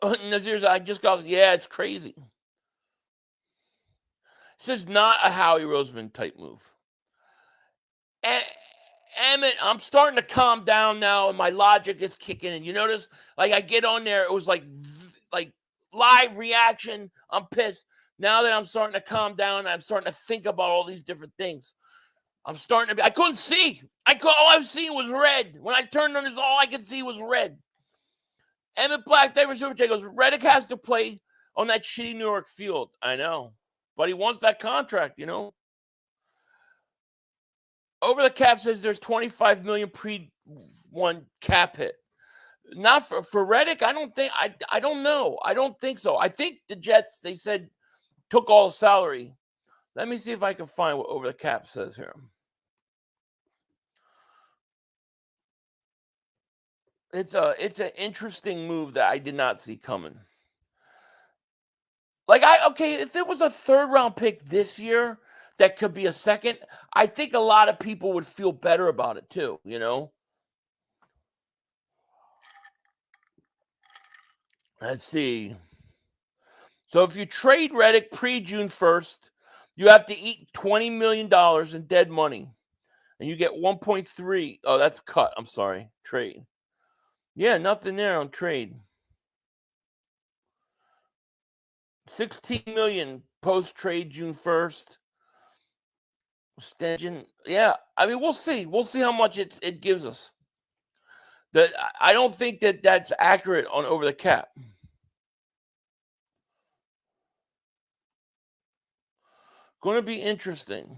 Nazir, I just got, yeah, it's crazy. This is not a Howie Roseman type move. Emmett, I'm starting to calm down now, and my logic is kicking in. You notice? Like, I get on there, it was like live reaction. I'm pissed. Now that I'm starting to calm down, I'm starting to think about all these different things. I couldn't see. All I was seeing was red. When I turned on this, all I could see was red. Emmett Black, David Super Chat goes, Reddick has to play on that shitty New York field. I know. But he wants that contract, Over the Cap says there's $25 million pre-one cap hit. Not for Reddick, I don't think. I don't know. I don't think so. I think the Jets, they said, took all the salary. Let me see if I can find what Over the Cap says here. It's an interesting move that I did not see coming. If it was a third-round pick this year that could be a second, I think a lot of people would feel better about it too, Let's see. So if you trade Reddick pre-June 1st, you have to eat $20 million in dead money. And you get 1.3. Oh, that's cut. I'm sorry. Trade. Yeah, nothing there on trade. 16 million post-trade June 1st. Extension. Yeah, I mean, we'll see. We'll see how much it gives us. I don't think that's accurate on over the cap. Going to be interesting.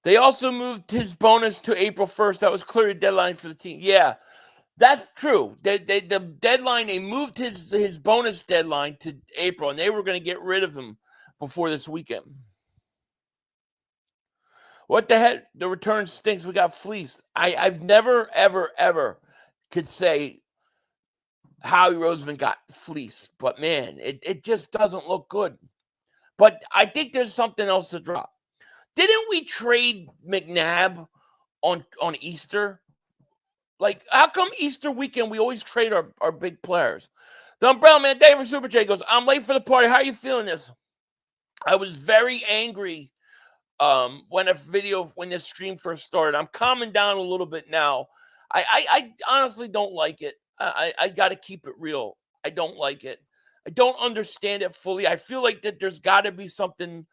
They also moved his bonus to April 1st. That was clearly the deadline for the team. Yeah, that's true. The deadline, they moved his bonus deadline to April, and they were going to get rid of him before this weekend. What the heck? The return stinks. We got fleeced. I've never, ever, ever could say Howie Roseman got fleeced. But, man, it just doesn't look good. But I think there's something else to drop. Didn't we trade McNabb on Easter? Like, how come Easter weekend we always trade our big players? The Umbrella Man, Dave for Super J goes, I'm late for the party. How are you feeling this? I was very angry when this stream first started. I'm calming down a little bit now. I honestly don't like it. I got to keep it real. I don't like it. I don't understand it fully. I feel like that there's got to be something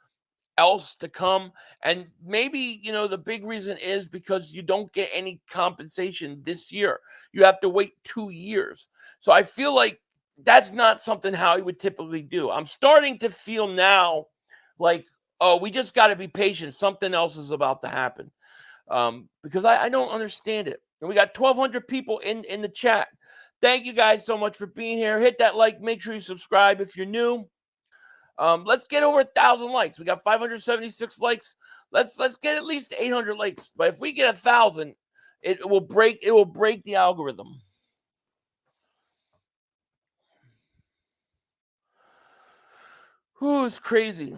else to come. And maybe, the big reason is because you don't get any compensation this year. You have to wait 2 years. So I feel like that's not something Howie would typically do. I'm starting to feel now like, oh, we just got to be patient. Something else is about to happen. Because I don't understand it. And we got 1,200 people in the chat. Thank you guys so much for being here. Hit that like. Make sure you subscribe if you're new. Let's get over 1,000 likes. We got 576 likes. Let's get at least 800 likes. But if we get 1,000, it will break the algorithm. It's crazy.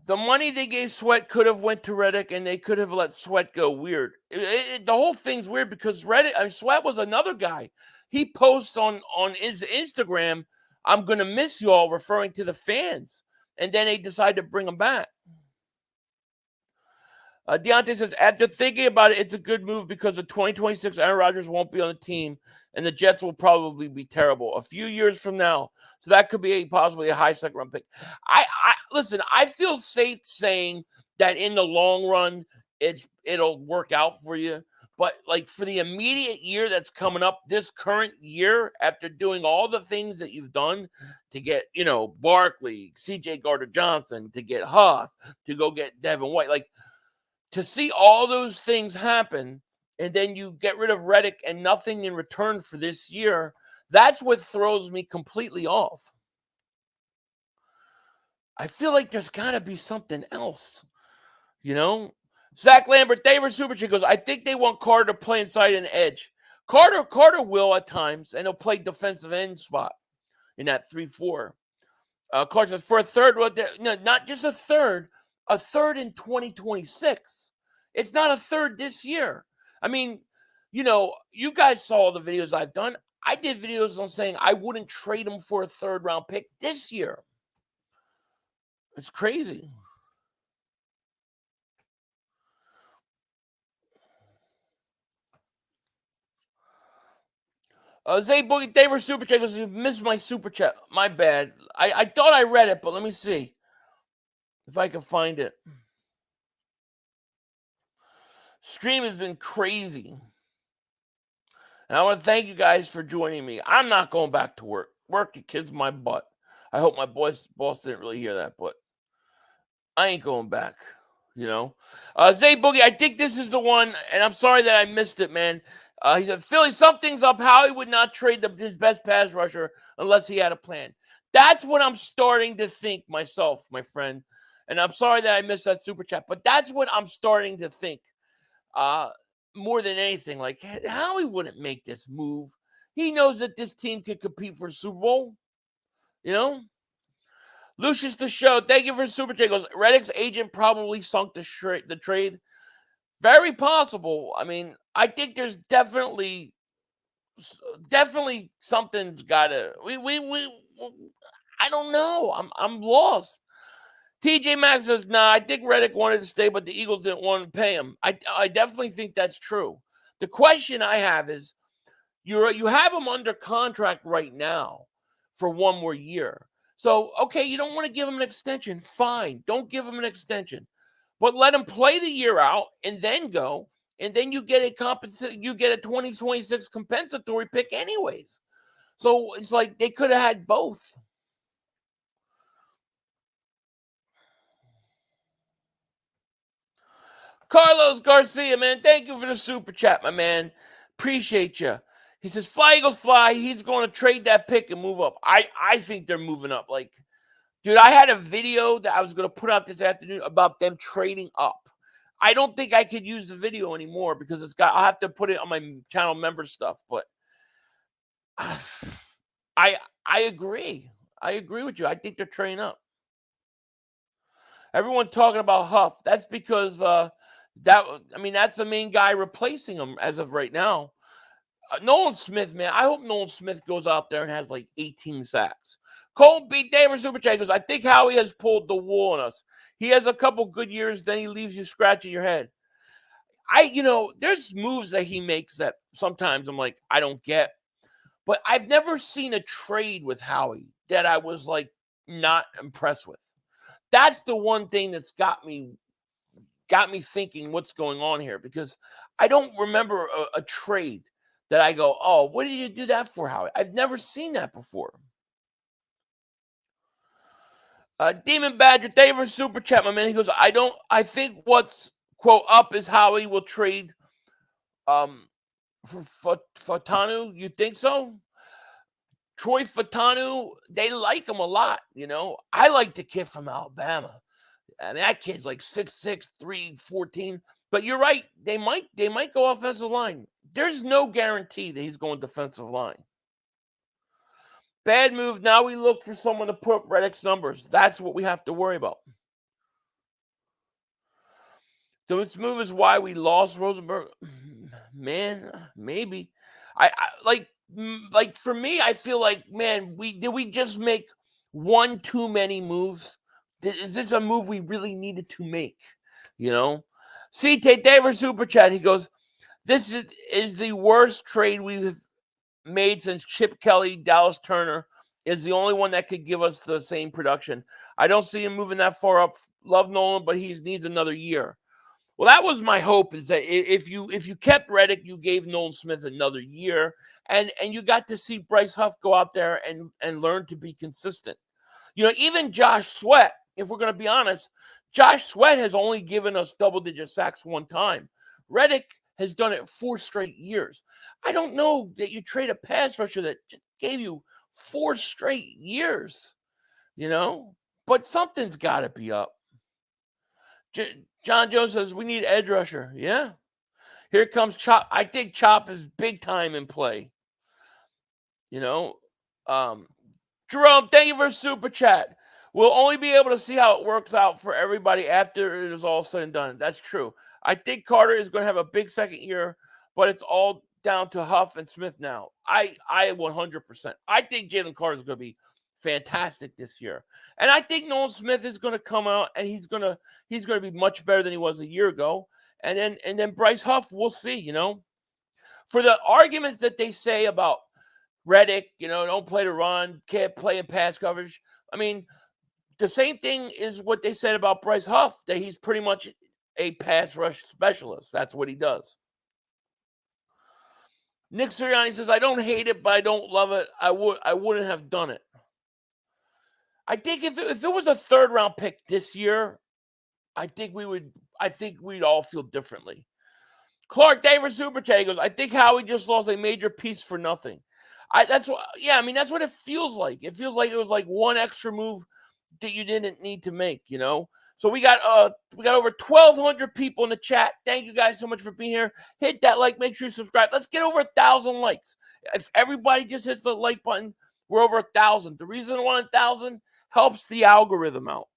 The money they gave Sweat could have went to Reddick, and they could have let Sweat go. Weird. The whole thing's weird because Sweat was another guy. He posts on his Instagram, I'm going to miss you all, referring to the fans. And then they decide to bring him back. Deontay says, after thinking about it, it's a good move because of 2026, Aaron Rodgers won't be on the team, and the Jets will probably be terrible a few years from now. So that could be possibly a high second-round pick. Listen, I feel safe saying that in the long run, it'll work out for you. But, like, for the immediate year that's coming up, this current year, after doing all the things that you've done to get, Barkley, C.J. Gardner-Johnson, to get Huff, to go get Devin White, like, to see all those things happen, and then you get rid of Reddick and nothing in return for this year, that's what throws me completely off. I feel like there's got to be something else, Zach Lambert, David Superchick goes, I think they want Carter to play inside an edge. Carter will at times, and he'll play defensive end spot in that 3-4. Carter says, for a third, no, not just a third in 2026. It's not a third this year. I mean, you guys saw the videos I've done. I did videos on saying I wouldn't trade him for a third-round pick this year. It's crazy. Zay Boogie, David Super Chat goes, you missed my Super Chat. My bad. I thought I read it, but let me see if I can find it. Stream has been crazy. And I want to thank you guys for joining me. I'm not going back to work. Work can kiss my butt. I hope my boss didn't really hear that, but I ain't going back, Zay Boogie, I think this is the one, and I'm sorry that I missed it, man. He said, Philly, something's up. Howie would not trade his best pass rusher unless he had a plan. That's what I'm starting to think myself, my friend. And I'm sorry that I missed that Super Chat, but that's what I'm starting to think. More than anything, like, Howie wouldn't make this move. He knows that this team could compete for Super Bowl. Lucius the Show, thank you for the Super Chat. Goes, Reddick's agent probably sunk the trade. Very possible. I mean, I think there's definitely definitely something's gotta. I don't know. I'm lost. TJ Maxx says, nah, I think Reddick wanted to stay, but the Eagles didn't want to pay him. I definitely think that's true. The question I have is, you have him under contract right now for one more year. So, okay, you don't want to give him an extension. Fine. Don't give him an extension. But let him play the year out and then go. And then you get a 2026 compensatory pick anyways. So it's like they could have had both. Carlos Garcia, man, thank you for the super chat, my man. Appreciate you. He says, fly, Eagles, fly. He's going to trade that pick and move up. I think they're moving up. Like, dude, I had a video that I was going to put out this afternoon about them trading up. I don't think I could use the video anymore because I'll have to put it on my channel member stuff. But I agree. I agree with you. I think they're trading up. Everyone talking about Huff. That's because that's the main guy replacing him as of right now. Nolan Smith, man. I hope Nolan Smith goes out there and has like 18 sacks. Cole B. Davis Super Chat goes, I think Howie has pulled the wool on us. He has a couple good years, then he leaves you scratching your head. There's moves that he makes that sometimes I'm like, I don't get. But I've never seen a trade with Howie that I was like not impressed with. That's the one thing that's got me thinking what's going on here, because I don't remember a trade that I go, oh, what did you do that for, Howie? I've never seen that before. Demon Badger, thank you for super chat, my man. He goes, I think what's, quote, up is Howie will trade for Fatanu. You think so? Troy Fatanu, they like him a lot, I like the kid from Alabama. I mean, that kid's like 6'6", 314. But you're right. They might go offensive line. There's no guarantee that he's going defensive line. Bad move. Now we look for someone to put up Reddick's numbers. That's what we have to worry about. This move is why we lost Rosenberg. Man, maybe. I like for me, I feel like, man, did we just make one too many moves? Is this a move we really needed to make? C.T. Davis Super Chat. He goes, this is the worst trade we've made since Chip Kelly. Dallas Turner is the only one that could give us the same production. I don't see him moving that far up. Love Nolan, but he needs another year. Well, that was my hope, is that if you kept Reddick, you gave Nolan Smith another year, and you got to see Bryce Huff go out there and learn to be consistent. Even Josh Sweat, if we're going to be honest, Josh Sweat has only given us double-digit sacks one time. Reddick has done it 4 straight years. I don't know that you trade a pass rusher that just gave you 4 straight years, But something's got to be up. John Jones says, we need edge rusher. Yeah. Here comes Chop. I think Chop is big time in play. Jerome, thank you for super chat. We'll only be able to see how it works out for everybody after it is all said and done. That's true. I think Carter is going to have a big second year, but it's all down to Huff and Smith now. I 100%. I think Jalen Carter is going to be fantastic this year. And I think Nolan Smith is going to come out and he's going to be much better than he was a year ago. And then Bryce Huff, we'll see, For the arguments that they say about Reddick, don't play the run, can't play in pass coverage. I mean, the same thing is what they said about Bryce Huff, that he's pretty much a pass rush specialist. That's what he does. Nick Sirianni says, I don't hate it, but I don't love it. I wouldn't have done it. I think if it was a 3rd round pick this year, I think we'd all feel differently. Clark Davis Super Chat goes, I think Howie just lost a major piece for nothing. That's what it feels like. It feels like it was like one extra move that you didn't need to make, So we got over 1,200 people in the chat. Thank you guys so much for being here. Hit that like, make sure you subscribe. Let's get over 1,000 likes. If everybody just hits the like button, we're over 1,000. The reason I want 1,000 helps the algorithm out.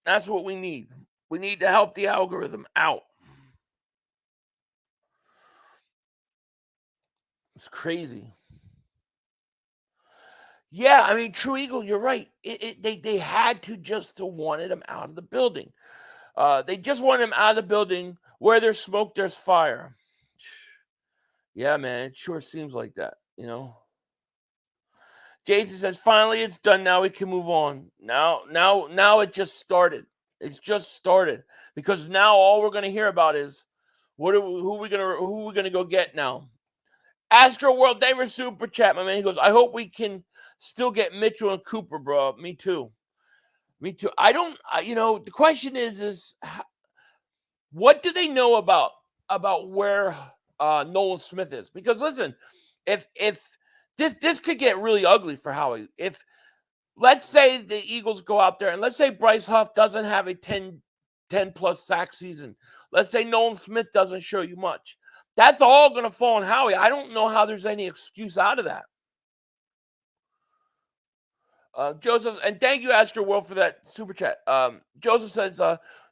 That's what we need. We need to help the algorithm out. It's crazy. Yeah, I mean, True Eagle, you're right. They had to just wanted him out of the building. They just wanted him out of the building. Where there's smoke, there's fire. Yeah, man, it sure seems like that, you know. Jason says, finally it's done. Now we can move on. Now it just started. It's just started. Because now all we're gonna hear about is who we gonna go get now. Astro World David Super Chat, my man. He goes, I hope we can still get Mitchell and Cooper, bro. Me too. The question is what do they know about where Nolan Smith is? Because listen, if this could get really ugly for Howie. If let's say the Eagles go out there and let's say Bryce Huff doesn't have a 10 plus sack season. Let's say Nolan Smith doesn't show you much. That's all going to fall on Howie. I don't know how there's any excuse out of that. Joseph, and thank you, Astro World, for that super chat. Joseph says,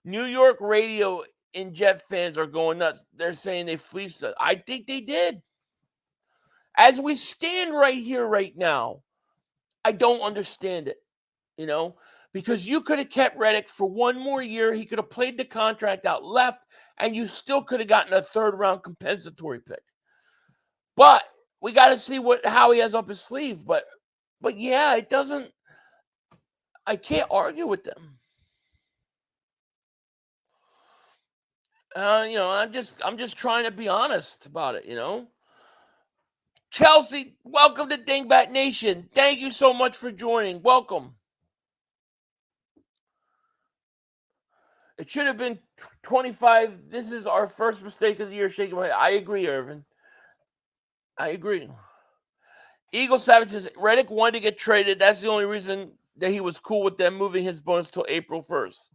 New York radio and Jet fans are going nuts. They're saying they fleeced us. I think they did. As we stand right here, right now, I don't understand it, because you could have kept Reddick for one more year. He could have played the contract out left, and you still could have gotten a third-round compensatory pick. But we got to see how he has up his sleeve. But yeah, it doesn't. I can't argue with them. I'm just trying to be honest about it. Chelsea, welcome to Dingbat Nation. Thank you so much for joining. Welcome. It should have been 25. This is our first mistake of the year. Shaking my head. I agree, Irvin. I agree. Eagle Savage says Reddick wanted to get traded. That's the only reason that he was cool with them moving his bonus till April 1st.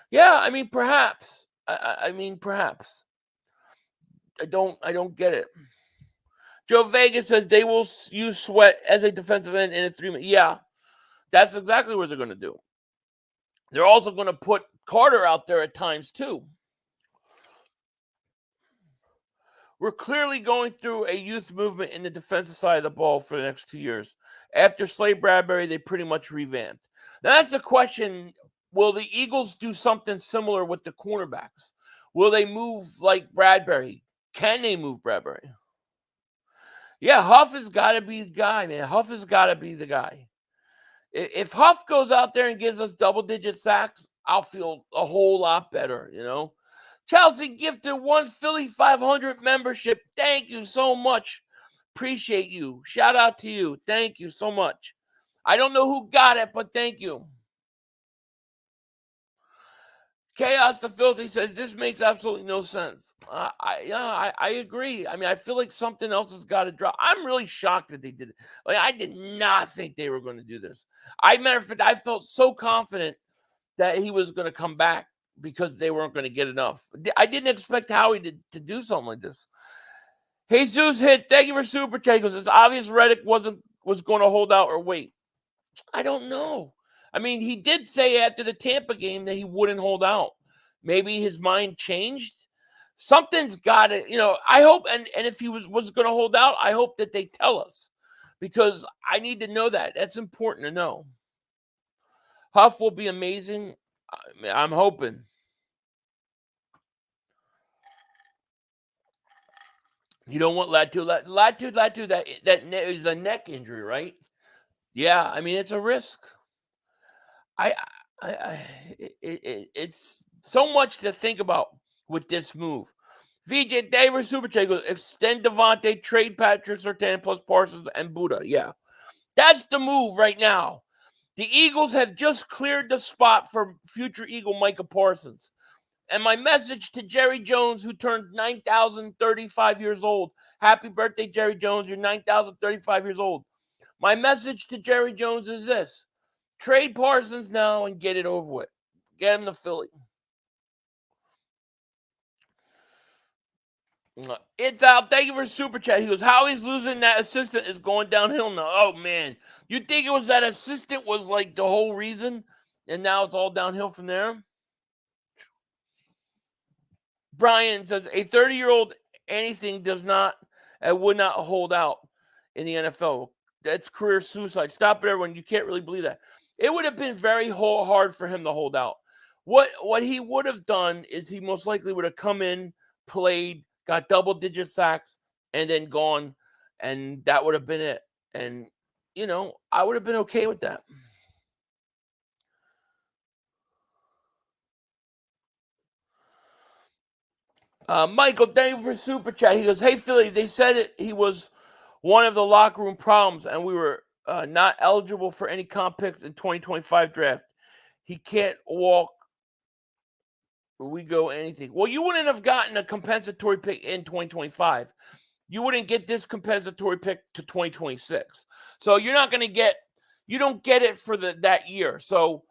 Yeah, I mean, perhaps. I mean, perhaps. I don't get it. Joe Vegas says they will use Sweat as a defensive end in a 3-minute. Yeah, that's exactly what they're going to do. They're also going to put Carter out there at times too. We're clearly going through a youth movement in the defensive side of the ball for the next 2 years. After Slade Bradbury, they pretty much revamped. Now that's the question. Will the Eagles do something similar with the cornerbacks? Will they move like Bradbury? Can they move Bradbury? Yeah, Huff has got to be the guy, man. Huff has got to be the guy. If Huff goes out there and gives us double-digit sacks, I'll feel a whole lot better, Chelsea gifted one Philly 500 membership. Thank you so much. Appreciate you. Shout out to you. Thank you so much. I don't know who got it, but thank you. Chaos the Filthy says, this makes absolutely no sense. I agree. I mean, I feel like something else has got to drop. I'm really shocked that they did it. Like, I did not think they were going to do this. Matter of fact, I felt so confident that he was going to come back because they weren't going to get enough. I didn't expect Howie to do something like this. Jesus hits. Thank you for super chat. It's obvious Reddick was going to hold out or wait. I don't know. I mean, he did say after the Tampa game that he wouldn't hold out. Maybe his mind changed. Something's got to, I hope, and if he was going to hold out, I hope that they tell us because I need to know that. That's important to know. Huff will be amazing. I'm hoping. You don't want Latu. That is a neck injury, right? Yeah, I mean, it's a risk. It's so much to think about with this move. VJ Davis Super Chat goes, extend Devontae, trade Patrick Surtain plus Parsons and Buddha. Yeah, that's the move right now. The Eagles have just cleared the spot for future Eagle Micah Parsons. And my message to Jerry Jones, who turned 9,035 years old. Happy birthday, Jerry Jones. You're 9,035 years old. My message to Jerry Jones is this. Trade Parsons now and get it over with. Get him to Philly. It's out. Thank you for super chat. He goes, Howie's losing that assistant is going downhill now. Oh, man. You think it was that assistant was like the whole reason? And now it's all downhill from there? Brian says, a 30-year-old anything does not and would not hold out. in the NFL. That's career suicide. Stop it, everyone. You can't really believe that. It would have been very hard for him to hold out. What he would have done is he most likely would have come in, played, got double-digit sacks, and then gone, and that would have been it. And, I would have been okay with that. Michael, thank you for Super Chat. He goes, hey, Philly, they said he was one of the locker room problems, and we were not eligible for any comp picks in 2025 draft. He can't walk. We go anything. Well, you wouldn't have gotten a compensatory pick in 2025. You wouldn't get this compensatory pick to 2026. So you're not going to get. You don't get it for that year. So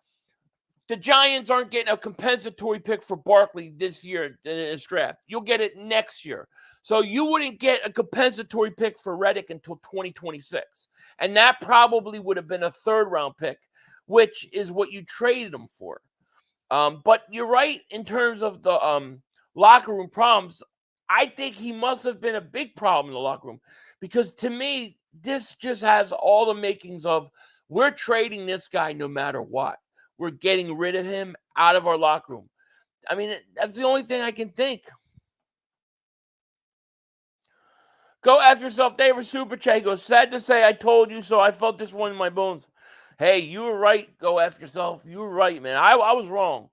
the Giants aren't getting a compensatory pick for Barkley this year in this draft. You'll get it next year. So you wouldn't get a compensatory pick for Reddick until 2026. And that probably would have been a third-round pick, which is what you traded him for. But you're right in terms of the locker room problems. I think he must have been a big problem in the locker room because to me, this just has all the makings of we're trading this guy no matter what. We're getting rid of him out of our locker room. I mean, that's the only thing I can think. Go after yourself, David Super Chat. He goes, sad to say I told you so. I felt this one in my bones. Hey, you were right. Go after yourself. You were right, man. I was wrong.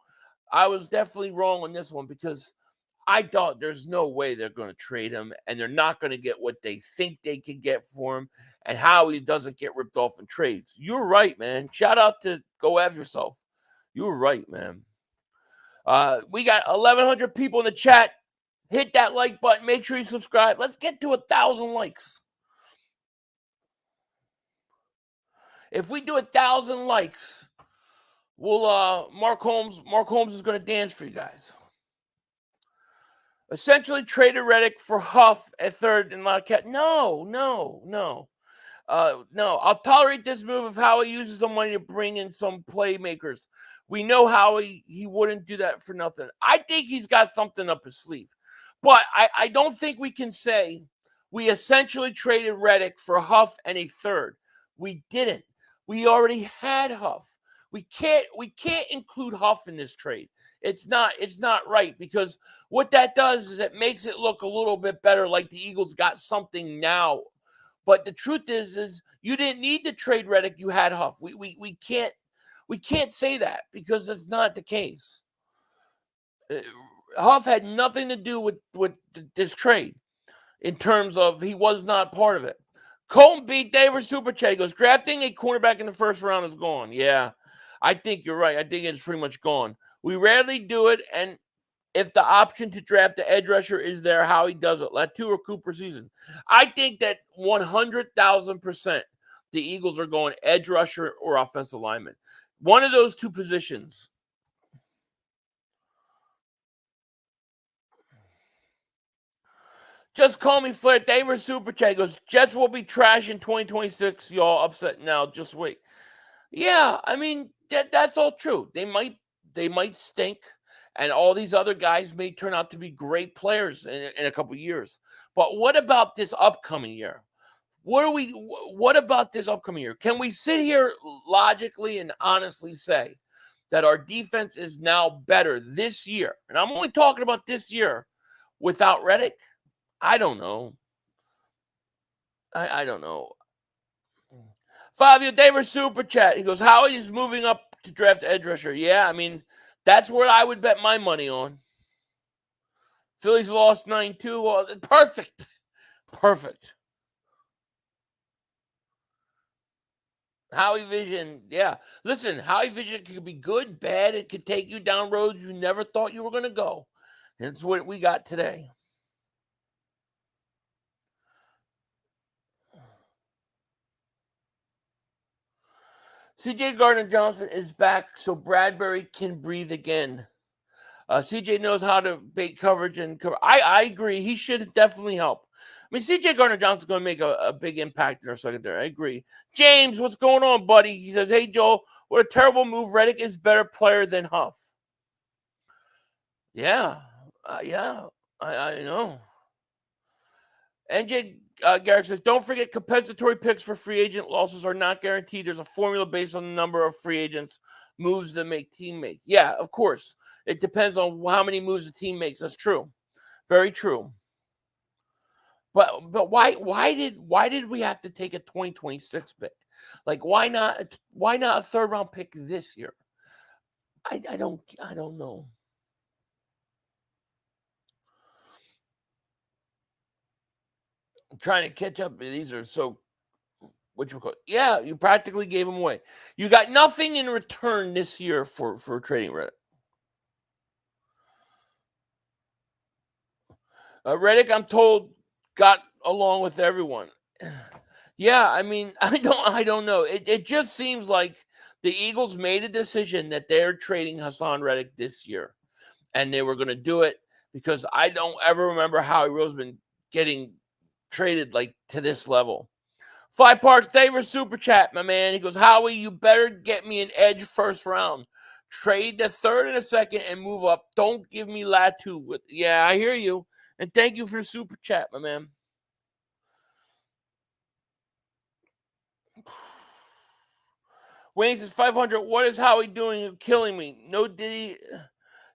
I was definitely wrong on this one because I thought there's no way they're going to trade him and they're not going to get what they think they can get for him and how he doesn't get ripped off in trades. You're right, man. Shout out to Go After Yourself. You were right, man. We got 1,100 people in the chat. Hit that like button. Make sure you subscribe. Let's get to 1,000 likes. If we do 1,000 likes, we'll Mark Holmes is going to dance for you guys. Essentially traded Reddick for Huff at third and Lockett. No. I'll tolerate this move if Howie uses the money to bring in some playmakers. We know Howie, he wouldn't do that for nothing. I think he's got something up his sleeve. But I don't think we can say we essentially traded Reddick for Huff and a third. We didn't. We already had Huff. We can't include Huff in this trade. It's not right because what that does is it makes it look a little bit better like the Eagles got something now. But the truth is you didn't need to trade Reddick. You had Huff. We can't say that because that's not the case. Huff had nothing to do with this trade in terms of he was not part of it. Colton beat David Super Chat goes, drafting a cornerback in the first round is gone. Yeah, I think you're right. I think it's pretty much gone. We rarely do it, and if the option to draft the edge rusher is there, how he does it. Let two recoup per season. I think that 100,000% the Eagles are going edge rusher or offensive lineman. One of those two positions. Just call me Flair. David Super Chat goes, Jets will be trash in 2026. Y'all upset now. Just wait. Yeah, I mean, that's all true. They might stink. And all these other guys may turn out to be great players in a couple of years. But what about this upcoming year? What about this upcoming year? Can we sit here logically and honestly say that our defense is now better this year? And I'm only talking about this year without Reddick. I don't know. I don't know. Fabio Davis Super Chat. He goes, Howie is moving up to draft edge rusher. Yeah, I mean, that's where I would bet my money on. Phillies lost 9-2. Well, perfect. Howie Vision, yeah. Listen, Howie Vision could be good, bad. It could take you down roads you never thought you were going to go. And it's what we got today. CJ Gardner-Johnson is back so Bradbury can breathe again. CJ knows how to bait coverage and cover. I agree. He should definitely help. I mean, CJ Gardner-Johnson's going to make a big impact in our secondary. I agree. James, what's going on, buddy? He says, hey, Joel, what a terrible move. Reddick is a better player than Huff. Yeah. I know. NJ Garrett says, don't forget compensatory picks for free agent losses are not guaranteed. There's a formula based on the number of free agents moves that make team make. Yeah, of course. It depends on how many moves the team makes. That's true. Very true. But why did we have to take a 2026 pick? Like why not a third round pick this year? I don't know. I'm trying to catch up. These are so what you call it. Yeah, you practically gave them away. You got nothing in return this year for trading Reddick. Reddick, I'm told, got along with everyone. Yeah, I mean, I don't know. It just seems like the Eagles made a decision that they're trading Haason Reddick this year, and they were going to do it because I don't ever remember Howie Roseman getting traded like to this level. 5 parts, favor super chat, my man. He goes, Howie, you better get me an edge first round. Trade the third and a second and move up. Don't give me Latu. Yeah, I hear you. And thank you for super chat, my man. Wayne says 500. What is Howie doing? You're killing me. No Diddy.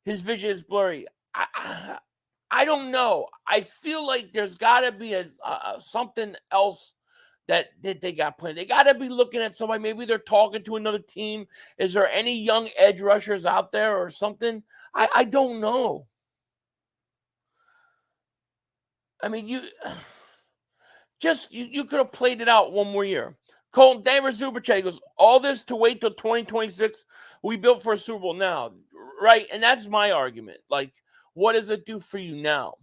His vision is blurry. I don't know. I feel like there's got to be a something else that they got planned. They got to be looking at somebody. Maybe they're talking to another team. Is there any young edge rushers out there or something? I don't know. I mean, you could have played it out one more year. Colton Damer Superchat goes, all this to wait till 2026. We built for a Super Bowl now, right? And that's my argument. Like, what does it do for you now?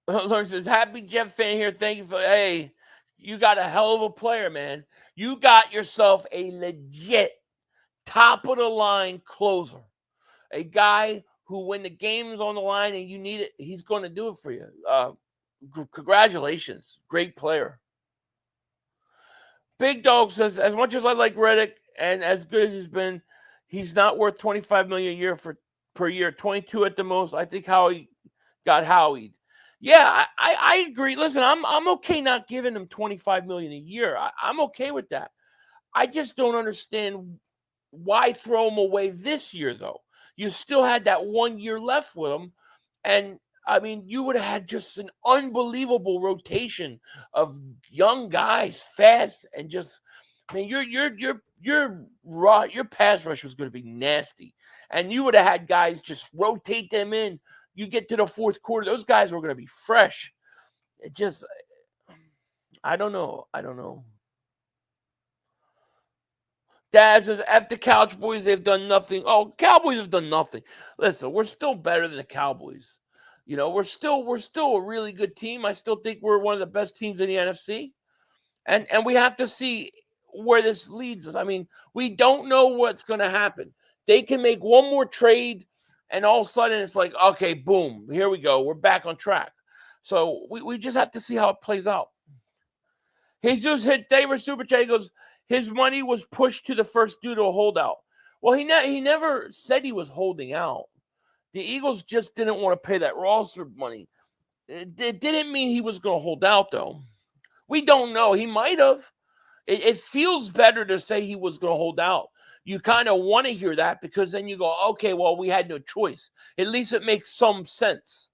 Lawrence says, happy Jeff fan here. Thank you for, hey, you got a hell of a player, man. You got yourself a legit top of the line closer. A guy who, when the game's on the line and you need it, he's going to do it for you. Congratulations. Great player. Big Dog says, as much as I like Reddick and as good as he's been, he's not worth $25 million a year per year. 22 at the most. I think Howie got Howied. Yeah, I agree. Listen, I'm okay not giving him $25 million a year. I'm okay with that. I just don't understand why throw him away this year, though. You still had that 1 year left with him, and I mean, you would have had just an unbelievable rotation of young guys, fast, and just. I mean, your pass rush was going to be nasty, and you would have had guys just rotate them in. You get to the fourth quarter, those guys were going to be fresh. It just, I don't know. Dad says, F the Couch Boys, they've done nothing. Oh, Cowboys have done nothing. Listen, we're still better than the Cowboys. You know, we're still a really good team. I still think we're one of the best teams in the NFC. And we have to see where this leads us. I mean, we don't know what's going to happen. They can make one more trade, and all of a sudden it's like, okay, boom, here we go. We're back on track. So we just have to see how it plays out. Jesus hits David Super Chat. He goes, his money was pushed to the first due to a holdout. Well, he never said he was holding out. The Eagles just didn't want to pay that roster money. It didn't mean he was going to hold out, though. We don't know. He might have. It feels better to say he was going to hold out. You kind of want to hear that because then you go, okay, well, we had no choice. At least it makes some sense.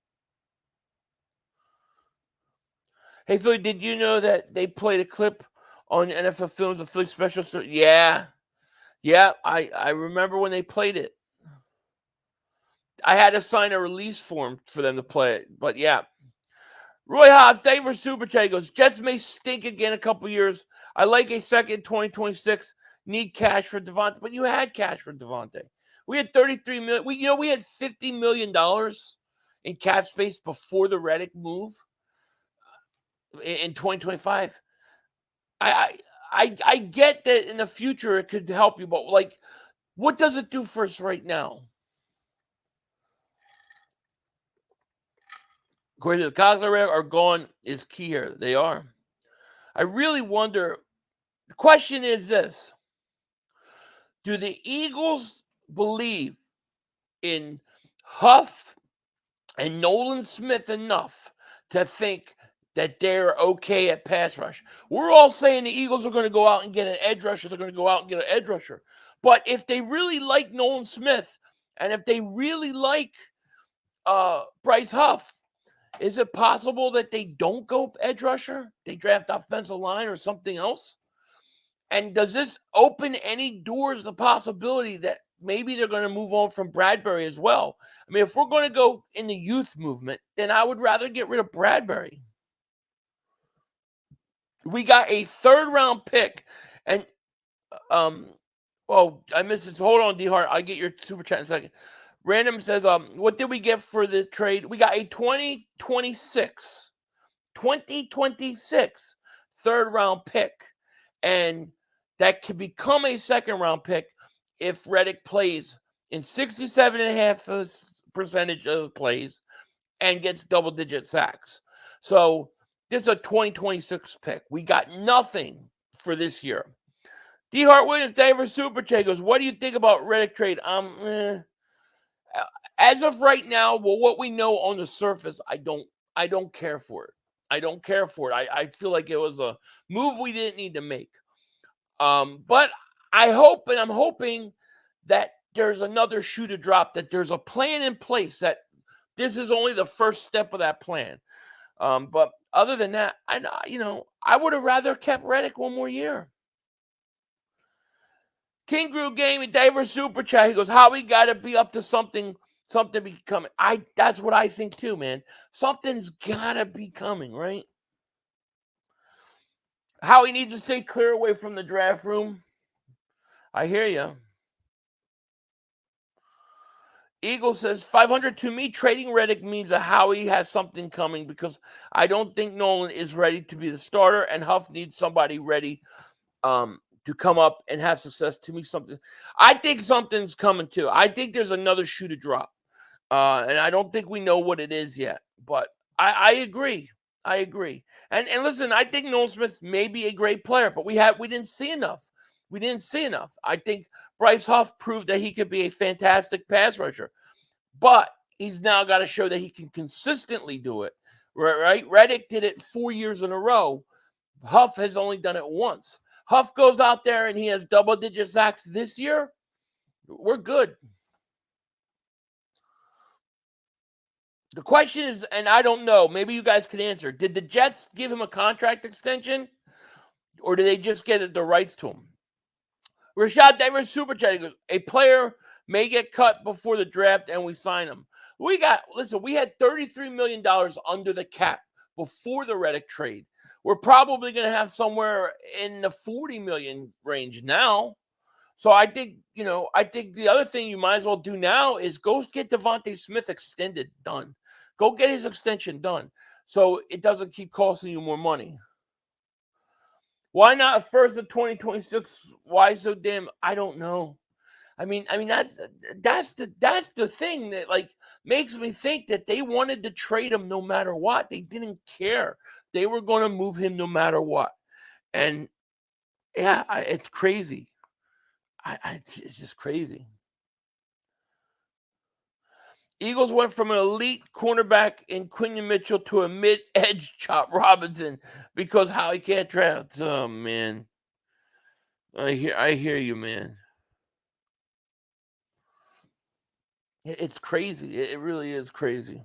Hey, Philly, did you know that they played a clip on NFL Films, the Philly Special? Yeah, I remember when they played it. I had to sign a release form for them to play it, but yeah. Roy Hobbs, thank you for Super Chat. Goes, Jets may stink again a couple years. I like a second 2026. Need cash for Devontae, but you had cash for Devontae. We had $33 million. We had $50 million in cap space before the Reddick move in 2025. I get that in the future it could help you, but like, what does it do for us right now? According to the cogs are gone is key here. They are. I really wonder. The question is this: do the Eagles believe in Huff and Nolan Smith enough to think that they're okay at pass rush. We're all saying the Eagles are going to go out and get an edge rusher. They're going to go out and get an edge rusher. But if they really like Nolan Smith, and if they really like Bryce Huff, is it possible that they don't go edge rusher? They draft offensive line or something else? And does this open any doors, the possibility that maybe they're going to move on from Bradbury as well? I mean, if we're going to go in the youth movement, then I would rather get rid of Bradbury. We got a 3rd-round pick, and I missed this. Hold on, D-Hart. I'll get your super chat in a second. Random says, what did we get for the trade? We got a 2026 3rd-round pick, and that could become a 2nd-round pick if Reddick plays in 67.5% of plays and gets double-digit sacks. So this is a 2026 pick. We got nothing for this year. D. Hart Williams, David Super Chat goes, what do you think about Reddick trade? As of right now, well, what we know on the surface, I don't care for it. I don't care for it. I feel like it was a move we didn't need to make. But I hope, and I'm hoping that there's another shoe to drop, that there's a plan in place, that this is only the first step of that plan. But other than that, I would have rather kept Reddick one more year. King Grew Gaming, David Super Chat, he goes, how we got to be up to something be coming. That's what I think too, man. Something's got to be coming, right? How he needs to stay clear away from the draft room. I hear you. Eagle says, 500 to me, trading Reddick means that Howie has something coming because I don't think Nolan is ready to be the starter, and Huff needs somebody ready to come up and have success. To me, I think something's coming too. I think there's another shoe to drop. And I don't think we know what it is yet. But I agree. I agree. And listen, I think Nolan Smith may be a great player, but we didn't see enough. We didn't see enough. I think Bryce Huff proved that he could be a fantastic pass rusher. But he's now got to show that he can consistently do it. Right? Reddick did it 4 years in a row. Huff has only done it once. Huff goes out there and he has double-digit sacks this year. We're good. The question is, and I don't know, maybe you guys can answer, did the Jets give him a contract extension, or did they just get the rights to him? Rashad Davis Super Chat goes, a player may get cut before the draft and we sign him. We had $33 million under the cap before the Reddick trade. We're probably going to have somewhere in the 40 million range now. So I think the other thing you might as well do now is go get Devontae Smith extended done. Go get his extension done so it doesn't keep costing you more money. Why not first of 2026? Why so damn? I don't know. I mean that's the thing that makes me think that they wanted to trade him no matter what. They didn't care. They were going to move him no matter what. And yeah, it's crazy. It's just crazy. Eagles went from an elite cornerback in Quinion Mitchell to a mid-edge Chop Robinson because how he can't draft. Oh man, I hear you, man. It's crazy. It really is crazy.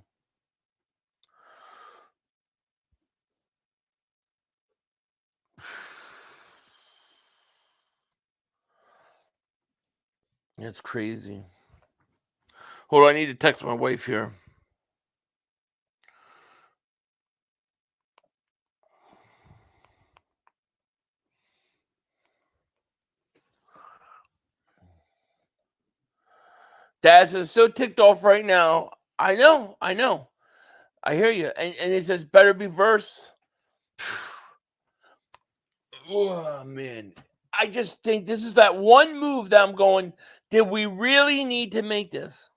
It's crazy. Hold on, I need to text my wife here. Daz is so ticked off right now. I know. I hear you. And it says better be verse. Oh, man. I just think this is that one move that I'm going, did we really need to make this?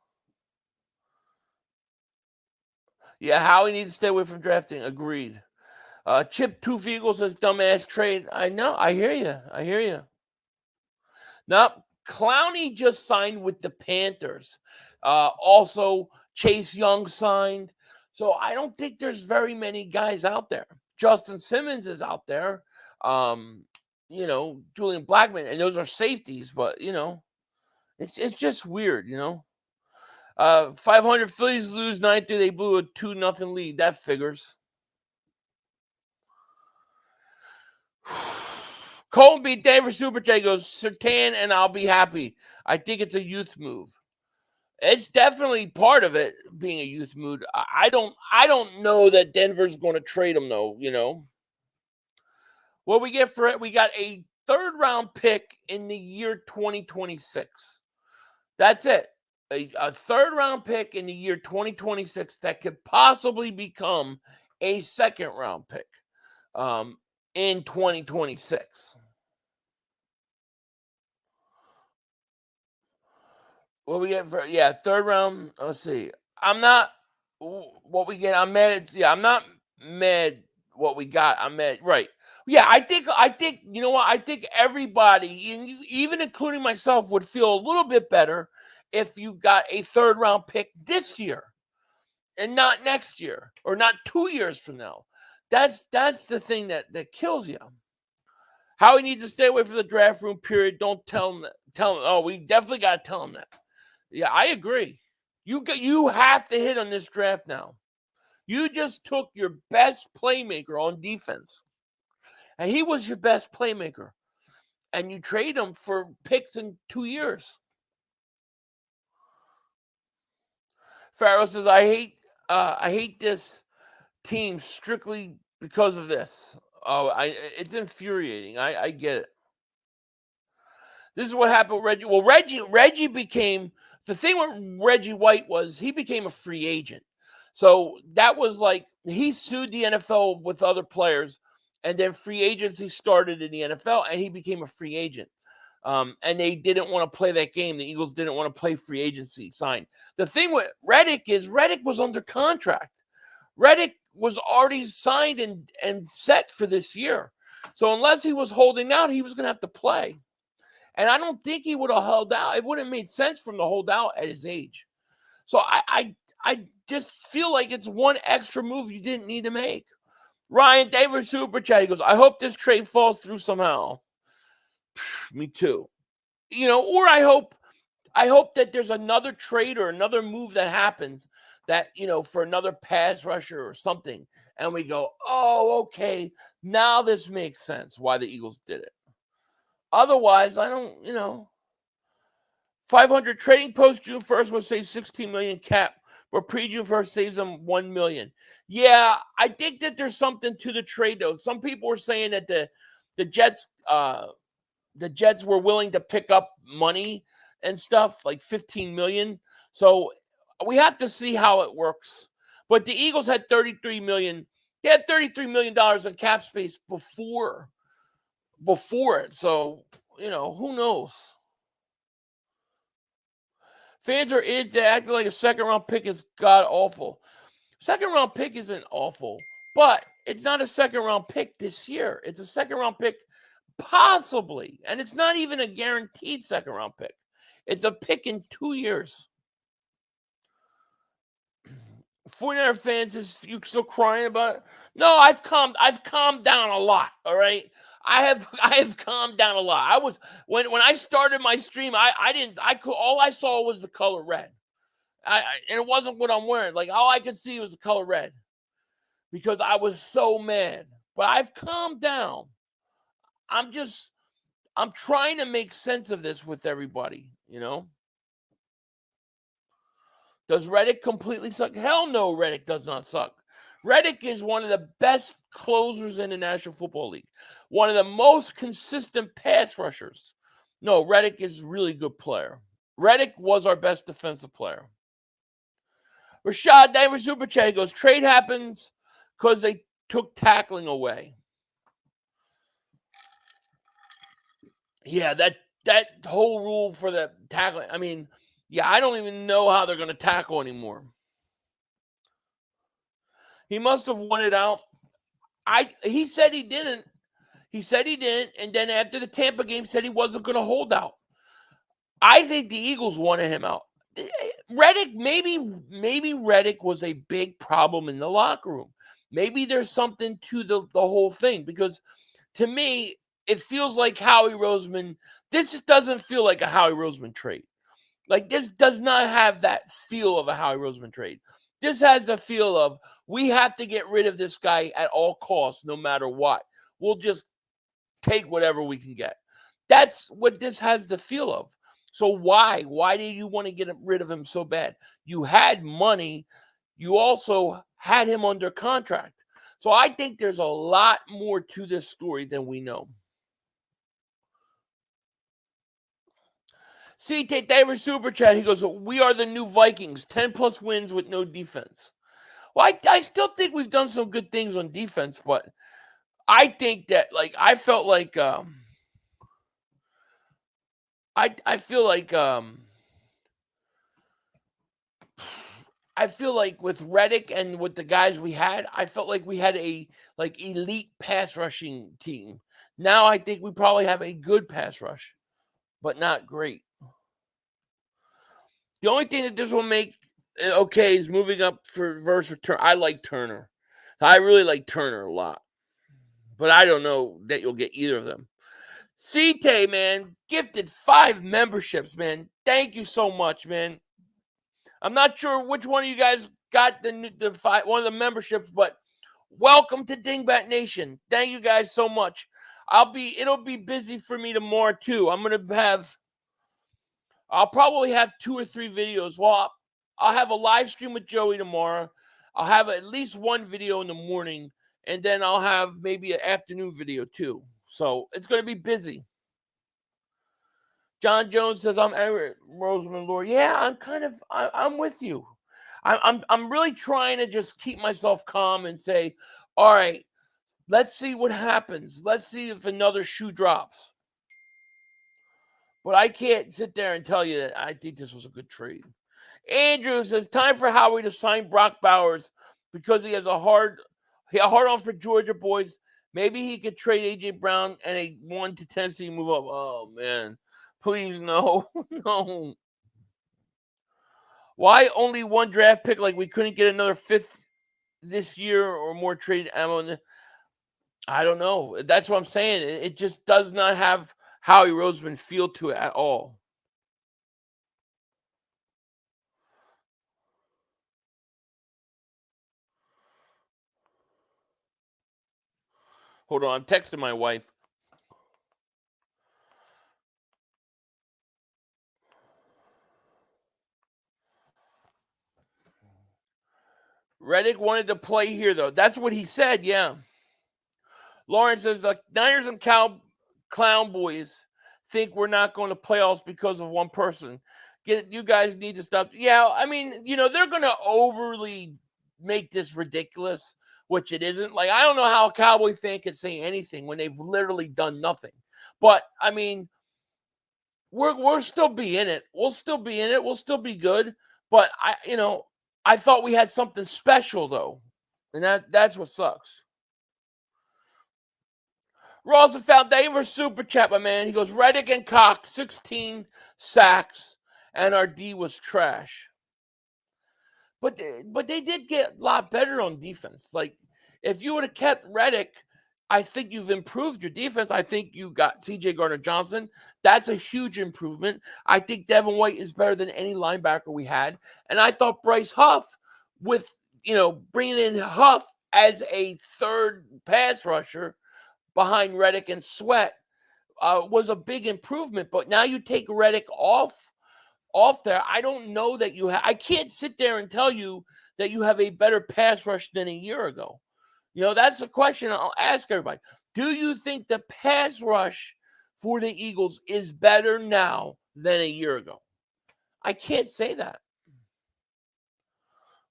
Yeah, Howie needs to stay away from drafting. Agreed. Chip Tooth Eagle says dumbass trade. I know. I hear you. Now, Clowney just signed with the Panthers. Also, Chase Young signed. So I don't think there's very many guys out there. Justin Simmons is out there. Julian Blackmon, and those are safeties, but it's just weird, 500 Phillies lose 9-3. They blew a 2-0 lead. That figures. Colton beat Denver Super J goes, Sertan and I'll be happy. I think it's a youth move. It's definitely part of it being a youth move. I don't know that Denver's going to trade him though, What we get for it, we got a 3rd round pick in the year 2026. That's it. A 3rd round pick in the year 2026 that could possibly become a 2nd round pick in 2026. What we get for 3rd round? Let's see. I'm not what we get. I'm mad. I'm not mad what we got. I'm mad. Right. Yeah, I think you know what? I think everybody, even including myself, would feel a little bit better if you got a 3rd round pick this year and not next year or not 2 years from now. That's the thing that kills you. Howie needs to stay away from the draft room, period. Don't tell him that. Oh, we definitely got to tell him that. Yeah, I agree. You have to hit on this draft now. You just took your best playmaker on defense, and he was your best playmaker, and you trade him for picks in 2 years. Farrell says, I hate this team strictly because of this. It's infuriating. I get it. This is what happened with Reggie. Well, Reggie became, the thing with Reggie White was he became a free agent. So that was like, he sued the NFL with other players, and then free agency started in the NFL, and he became a free agent. And they didn't want to play that game. The Eagles didn't want to play free agency sign. The thing with Reddick is Reddick was under contract. Reddick was already signed and set for this year. So unless he was holding out, he was going to have to play. And I don't think he would have held out. It wouldn't have made sense for him to hold out at his age. So I just feel like it's one extra move you didn't need to make. Ryan Davis Super Chat, he goes, I hope this trade falls through somehow. Me too. Or I hope that there's another trade or another move that happens that, for another pass rusher or something. And we go, oh, okay, now this makes sense why the Eagles did it. Otherwise, I don't, 500 trading post June 1st would save $16 million cap, but pre-June 1st saves them $1 million. Yeah, I think that there's something to the trade, though. Some people were saying that the Jets were willing to pick up money and stuff, like $15 million. So we have to see how it works. But the Eagles had $33 million. They had $33 million in cap space before it. So, who knows? Fans are idiots. They act like a 2nd round pick is god awful. 2nd round pick isn't awful, but it's not a 2nd round pick this year. It's a 2nd round pick possibly, and it's not even a guaranteed 2nd round pick. It's a pick in 2 years. 49er fans, you still crying about it? No, I've calmed down a lot. All right, I have calmed down a lot. I was when I started my stream, all I saw was the color red. And it wasn't what I'm wearing. Like, all I could see was the color red because I was so mad. But I've calmed down. I'm trying to make sense of this with everybody, Does Reddick completely suck? Hell no, Reddick does not suck. Reddick is one of the best closers in the National Football League. One of the most consistent pass rushers. No, Reddick is a really good player. Reddick was our best defensive player. Rashad Davis Super Chat goes, trade happens because they took tackling away. Yeah, that whole rule for the tackling. I mean, yeah, I don't even know how they're going to tackle anymore. He must have won it out. He said he didn't. And then after the Tampa game, said he wasn't going to hold out. I think the Eagles wanted him out. Reddick, maybe Reddick was a big problem in the locker room. Maybe there's something to the whole thing, because to me, it feels like Howie Roseman. This just doesn't feel like a Howie Roseman trade. Like, this does not have that feel of a Howie Roseman trade. This has the feel of, we have to get rid of this guy at all costs, no matter what. We'll just take whatever we can get. That's what this has the feel of. So why? Why do you want to get rid of him so bad? You had money. You also had him under contract. So I think there's a lot more to this story than we know. CT Davis Super Chat, he goes, we are the new Vikings, 10-plus wins with no defense. Well, I still think we've done some good things on defense, but I think that, like, I felt like I feel like with Reddick and with the guys we had, I felt like we had a elite pass rushing team. Now I think we probably have a good pass rush, but not great. The only thing that this will make okay is moving up for versus Turner. I like Turner. I really like Turner a lot, but I don't know that you'll get either of them. CT, man, gifted 5 memberships, man. Thank you so much, man. I'm not sure which one of you guys got the 5, one of the memberships, but welcome to Dingbat Nation. Thank you guys so much. It'll be busy for me tomorrow too. I'll probably have 2 or 3 videos. Well, I'll have a live stream with Joey tomorrow. I'll have at least one video in the morning, and then I'll have maybe an afternoon video too. So it's going to be busy. John Jones says, I'm Eric Roseman, Lord. Yeah, I'm with you. I'm really trying to just keep myself calm and say, all right, let's see what happens. Let's see if another shoe drops. But I can't sit there and tell you that I think this was a good trade. Andrew says, time for Howie to sign Brock Bowers because he has a hard on for Georgia boys. Maybe he could trade A.J. Brown and a 1 to Tennessee move up. Oh, man. Please, no. No. Why only 1 draft pick? Like we couldn't get another 5th this year or more trade ammo? I don't know. That's what I'm saying. It just does not have Howie Roseman feel to it at all. Hold on. I'm texting my wife. Reddick wanted to play here, though. That's what he said, yeah. Lawrence says, Niners and Clown Boys think we're not going to playoffs because of one person. You guys need to stop. Yeah, I mean, they're going to overly make this ridiculous, which it isn't. Like, I don't know how a Cowboy fan can say anything when they've literally done nothing. But, I mean, we'll still be in it. We'll still be in it. We'll still be good. But, I thought we had something special, though. And that's what sucks. Roosevelt, thank you for Super Chat, my man. He goes, Reddick and Cox, 16 sacks, and our D was trash. But they did get a lot better on defense. Like, if you would have kept Reddick, I think you've improved your defense. I think you got C.J. Gardner-Johnson. That's a huge improvement. I think Devin White is better than any linebacker we had. And I thought Bryce Huff, with, bringing in Huff as a 3rd pass rusher behind Reddick and Sweat, was a big improvement. But now you take Reddick off there. I don't know that I can't sit there and tell you that you have a better pass rush than a year ago. That's the question I'll ask everybody. Do you think the pass rush for the Eagles is better now than a year ago? I can't say that.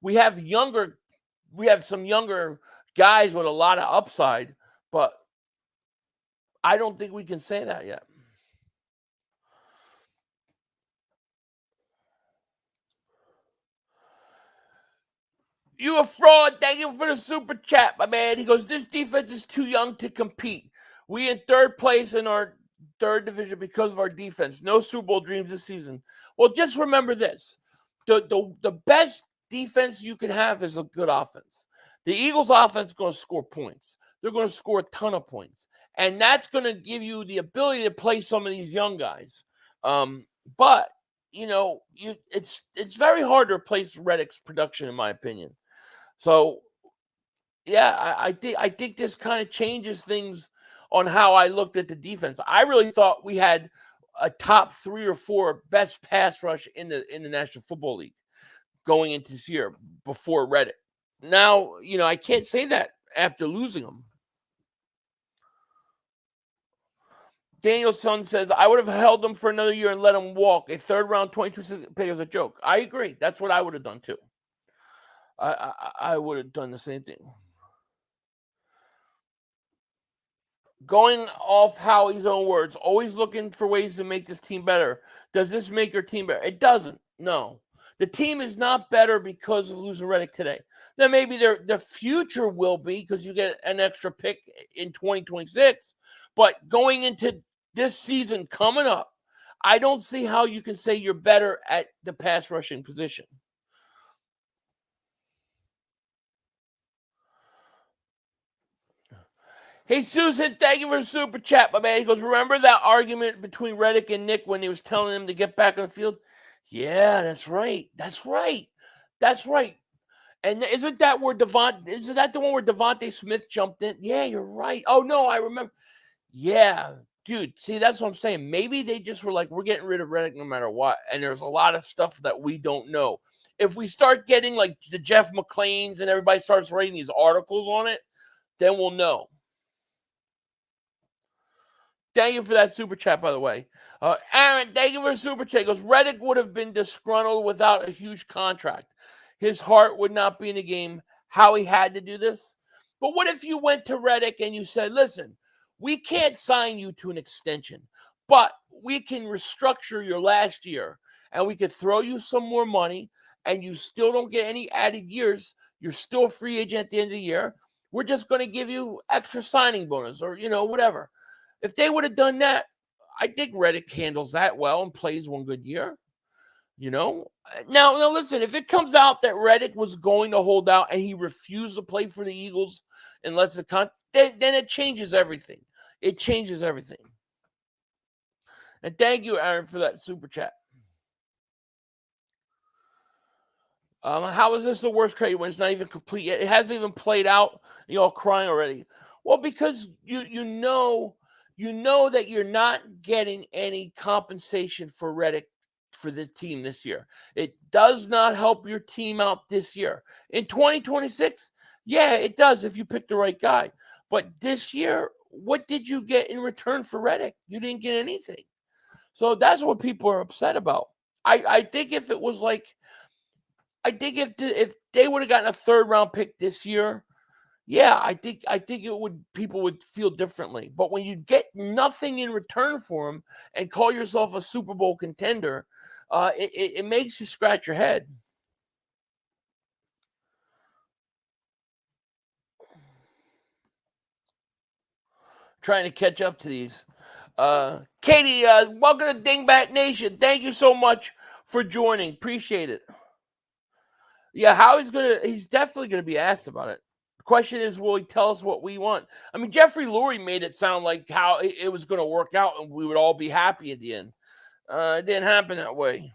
We have some younger guys with a lot of upside, but I don't think we can say that yet. You a fraud. Thank you for the Super Chat, my man. He goes, this defense is too young to compete. We in 3rd place in our 3rd division because of our defense. No Super Bowl dreams this season. Well, just remember this. the best defense you can have is a good offense. The Eagles' offense is going to score points. They're going to score a ton of points, and that's going to give you the ability to play some of these young guys. But it's very hard to replace Reddick's production, in my opinion. So, yeah, I think this kind of changes things on how I looked at the defense. I really thought we had a top 3 or 4 best pass rush in the National Football League going into this year before Reddick. Now, I can't say that after losing him. Danielson says, I would have held him for another year and let him walk. A third round 22 pick is a joke. I agree. That's what I would have done too. I would have done the same thing. Going off Howie's own words, always looking for ways to make this team better. Does this make your team better? It doesn't. No. The team is not better because of losing Reddick today. Now, maybe their future will be because you get an extra pick in 2026. But going into this season coming up, I don't see how you can say you're better at the pass rushing position. Hey, Susan, thank you for the super chat, my man. He goes, remember that argument between Reddick and Nick when he was telling him to get back on the field? Yeah, that's right. That's right. That's right. And isn't that the one where Devontae Smith jumped in? Yeah, you're right. Oh, no, I remember. Yeah, dude. See, that's what I'm saying. Maybe they just were like, we're getting rid of Reddick no matter what. And there's a lot of stuff that we don't know. If we start getting like the Jeff McClains and everybody starts writing these articles on it, then we'll know. Thank you for that super chat, by the way. Aaron, thank you for the super chat. He goes, Reddick would have been disgruntled without a huge contract. His heart would not be in the game. How he had to do this. But what if you went to Reddick and you said, listen, we can't sign you to an extension, but we can restructure your last year and we could throw you some more money and you still don't get any added years. You're still a free agent at the end of the year. We're just going to give you extra signing bonus or, whatever. If they would have done that, I think Reddick handles that well and plays one good year. Now, listen, if it comes out that Reddick was going to hold out and he refused to play for the Eagles unless then it changes everything. It changes everything. And thank you, Aaron, for that super chat. How is this the worst trade when it's not even complete yet? It hasn't even played out. You're all crying already. Well, because you know that you're not getting any compensation for Reddick for this team this year. It does not help your team out this year. In 2026, yeah, it does if you pick the right guy. But this year, what did you get in return for Reddick? You didn't get anything. So that's what people are upset about. I think if it was like, I think if they would have gotten a third round pick this year, yeah, I think people would feel differently. But when you get nothing in return for him and call yourself a Super Bowl contender, it makes you scratch your head. Trying to catch up to these. Katie, welcome to Dingbat Nation. Thank you so much for joining. Appreciate it. Yeah, he's definitely gonna be asked about it. The question is, will he tell us what we want? I mean, Jeffrey Lurie made it sound like how it was going to work out and we would all be happy at the end. It didn't happen that way.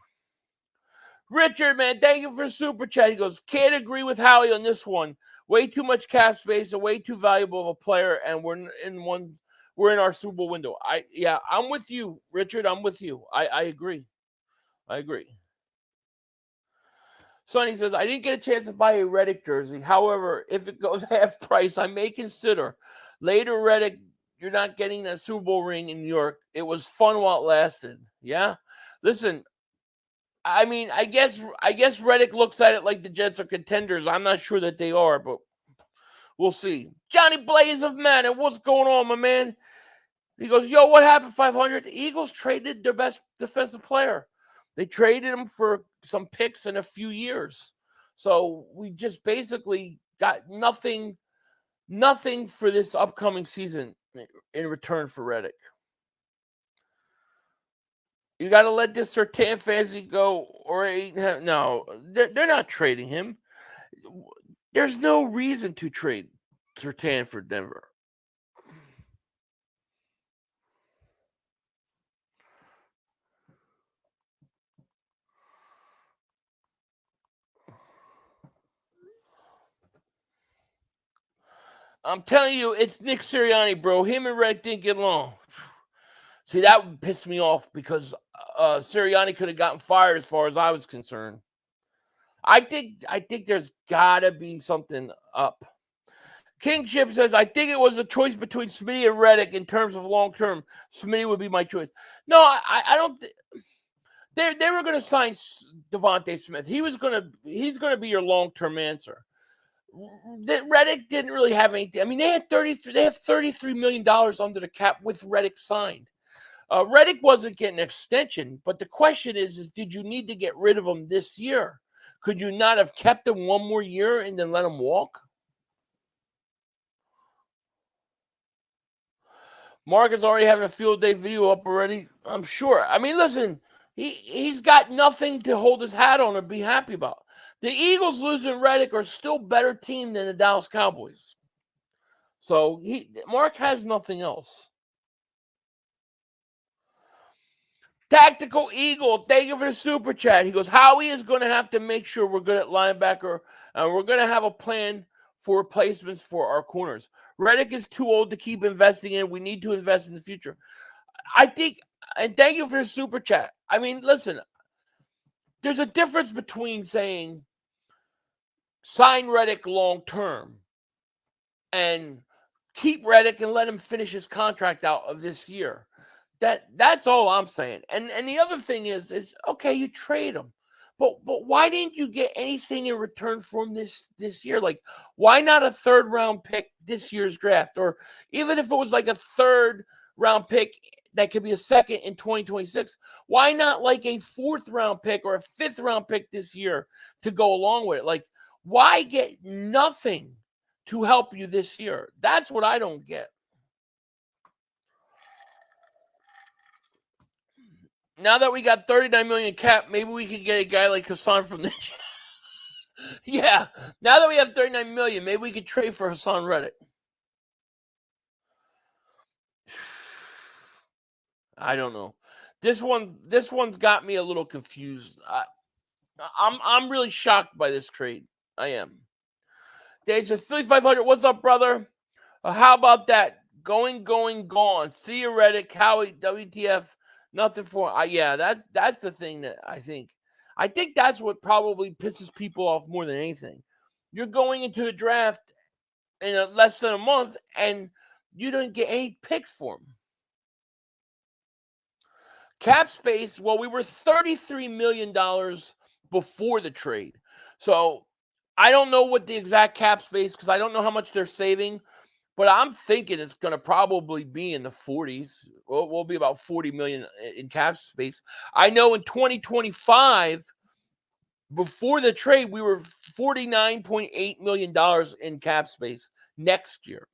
Richard, man, thank you for super chat. He goes, can't agree with Howie on this one. Way too much cap space and way too valuable of a player, and we're in our Super Bowl window. I'm with you, Richard. I'm with you. I agree. I agree. Sonny says, I didn't get a chance to buy a Reddick jersey. However, if it goes half price, I may consider. Later, Reddick, you're not getting that Super Bowl ring in New York. It was fun while it lasted. Yeah? Listen, I mean, I guess Reddick looks at it like the Jets are contenders. I'm not sure that they are, but we'll see. Johnny Blaze of Madden, what's going on, my man? He goes, yo, what happened, 500? The Eagles traded their best defensive player. They traded him for some picks in a few years. So we just basically got nothing for this upcoming season in return for Reddick. You got to let this Surtain fantasy go, or no, they're not trading him. There's no reason to trade Surtain for Denver. I'm telling you, it's Nick Sirianni, bro. Him and Reddick didn't get along. See, that would piss me off because Sirianni could have gotten fired as far as I was concerned. I think there's gotta be something up. Kingship says, I think it was a choice between Smitty and Reddick in terms of long term. Smitty would be my choice. No, I don't. They were going to sign Devontae Smith. He's going to be your long term answer. Reddick didn't really have anything. I mean, they have $33 million under the cap with Reddick signed. Reddick wasn't getting an extension, but the question is did you need to get rid of him this year? Could you not have kept him one more year and then let him walk? Mark is already having a field day video up already. I'm sure. I mean, listen, he's got nothing to hold his hat on or be happy about. The Eagles losing Reddick are still better team than the Dallas Cowboys. So Mark has nothing else. Tactical Eagle, thank you for the super chat. He goes, Howie is going to have to make sure we're good at linebacker, and we're going to have a plan for replacements for our corners. Reddick is too old to keep investing in. We need to invest in the future. I think, and thank you for the super chat. I mean, listen, there's a difference between saying sign Reddick long term and keep Reddick and let him finish his contract out of this year. That's all I'm saying. And the other thing is okay, you trade him. But why didn't you get anything in return for him this year? Like, why not a third round pick this year's draft? Or even if it was like a third round pick that could be a second in 2026, why not like a fourth round pick or a fifth round pick this year to go along with it? Like, why get nothing to help you this year? That's what I don't get. Now that we got $39 million cap, maybe we could get a guy like Haason from the yeah. Now that we have $39 million, maybe we could trade for Haason Reddick. I don't know. This one's got me a little confused. I'm really shocked by this trade. I am. There's a 3500. What's up, brother? How about that? Going, gone. See you, Reddick. Howie, WTF. Nothing for yeah, that's the thing that I think that's what probably pisses people off more than anything. You're going into the draft in less than a month and you don't get any picks for them. Cap space, well, we were $33 million before the trade. So I don't know what the exact cap space, because I don't know how much they're saving. But I'm thinking it's going to probably be in the 40s. We'll be about $40 million in cap space. I know in 2025, before the trade, we were $49.8 million in cap space next year.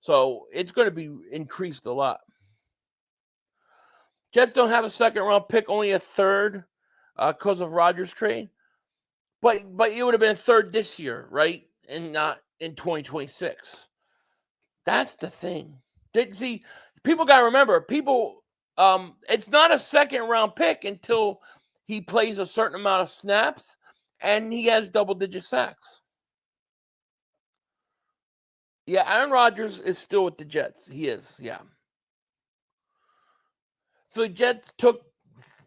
So it's going to be increased a lot. Jets don't have a second round pick, only a third because of Rodgers' trade. But it would have been a third this year, right? And not in 2026. That's the thing. See, people got to remember, it's not a second round pick until he plays a certain amount of snaps and he has double-digit sacks. Yeah, Aaron Rodgers is still with the Jets. He is, yeah. So the Jets took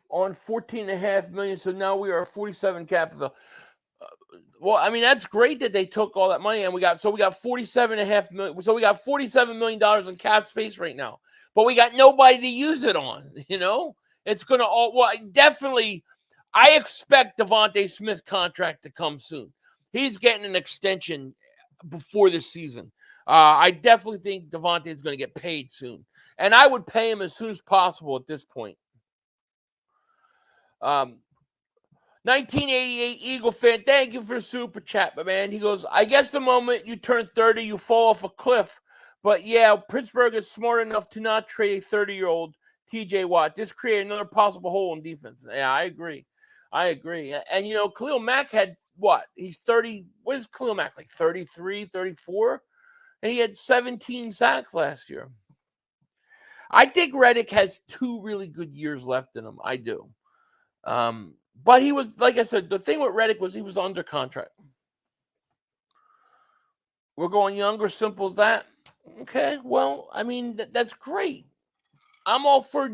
on $14.5 million, so now we are 47 cap. Well, I mean, that's great that they took all that money, and we got $47.5 million. So we got $47 million in cap space right now, but we got nobody to use it on. You know, it's gonna definitely. I expect Devontae Smith contract to come soon. He's getting an extension before this season. I definitely think Devontae is going to get paid soon, and I would pay him as soon as possible at this point. 1988 Eagle fan, thank you for the super chat, my man. He goes, I guess the moment you turn 30, you fall off a cliff. But yeah, Pittsburgh is smart enough to not trade a 30-year-old TJ Watt. This created another possible hole in defense. Yeah, I agree. And, Khalil Mack had what? He's 30. What is Khalil Mack, like 33, 34? And he had 17 sacks last year. I think Reddick has 2 really good years left in him. I do. But he was, like I said, the thing with Reddick was he was under contract. We're going younger, simple as that. Okay, well, I mean, that's great. I'm all for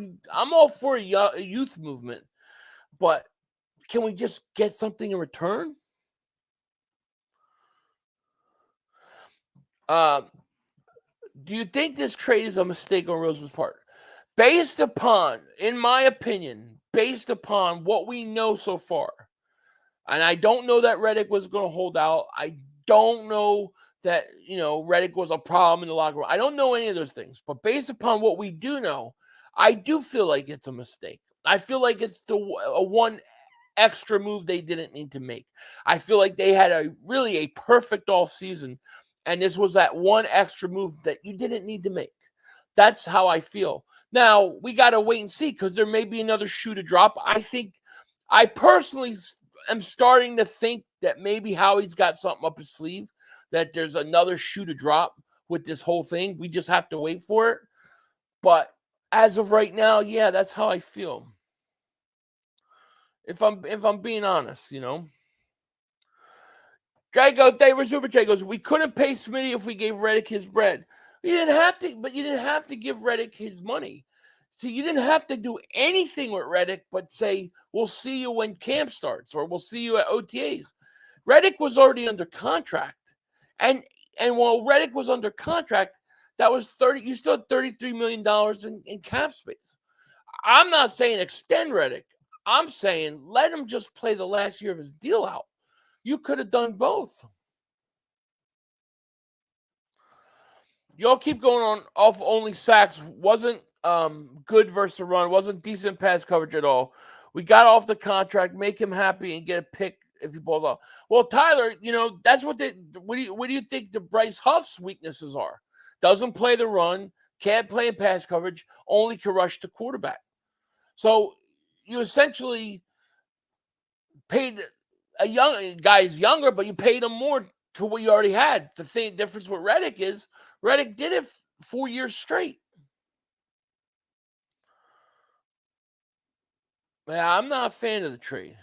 a youth movement, but can we just get something in return? Do you think this trade is a mistake on Roseman's part? Based upon, in my opinion, based upon what we know so far, and I don't know that Reddick was going to hold out. I don't know that, Reddick was a problem in the locker room. I don't know any of those things. But based upon what we do know, I do feel like it's a mistake. I feel like it's a one extra move they didn't need to make. I feel like they had a perfect offseason, and this was that one extra move that you didn't need to make. That's how I feel. Now, we got to wait and see because there may be another shoe to drop. I personally am starting to think that maybe Howie's got something up his sleeve, that there's another shoe to drop with this whole thing. We just have to wait for it. But as of right now, yeah, that's how I feel. If I'm being honest, Drago, David Super J goes, we couldn't pay Smitty if we gave Reddick his bread. You didn't have to give Reddick his money. See, you didn't have to do anything with Reddick but say, we'll see you when camp starts or we'll see you at OTAs. Reddick was already under contract. And while Reddick was under contract, that was you still had $33 million in cap space. I'm not saying extend Reddick. I'm saying let him just play the last year of his deal out. You could have done both. Y'all keep going on off only sacks. Wasn't good versus the run. Wasn't decent pass coverage at all. We got off the contract. Make him happy and get a pick if he balls off. Well, Tyler, that's what do you think the Bryce Huff's weaknesses are? Doesn't play the run. Can't play in pass coverage. Only can rush the quarterback. So you essentially paid a young guy's younger, but you paid him more to what you already had. The difference with Reddick is Reddick did it 4 years straight. Yeah, I'm not a fan of the trade.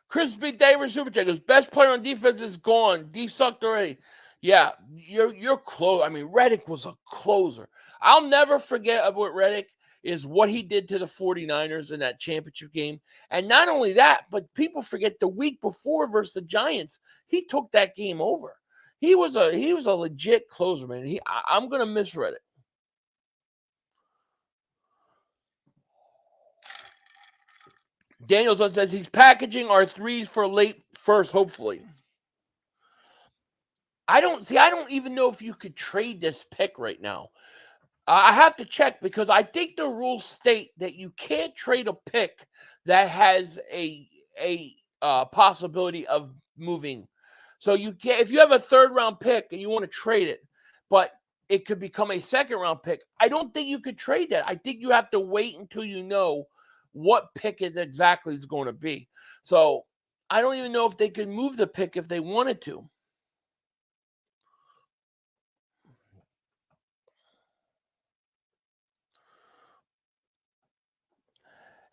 Chris B. Davis Super Chat goes, best player on defense is gone. D sucked already. Yeah, you're close. I mean, Reddick was a closer. I'll never forget about Reddick is what he did to the 49ers in that championship game. And not only that, but people forget the week before versus the Giants, he took that game over. He was a legit closer, man. I'm gonna miss Reddick. Danielson says he's packaging our threes for late first, hopefully. I don't even know if you could trade this pick right now. I have to check because I think the rules state that you can't trade a pick that has a possibility of moving. So you can't, if you have a third round pick and you want to trade it, but it could become a second round pick. I don't think you could trade that. I think you have to wait until you know what pick it exactly is going to be. So I don't even know if they could move the pick if they wanted to.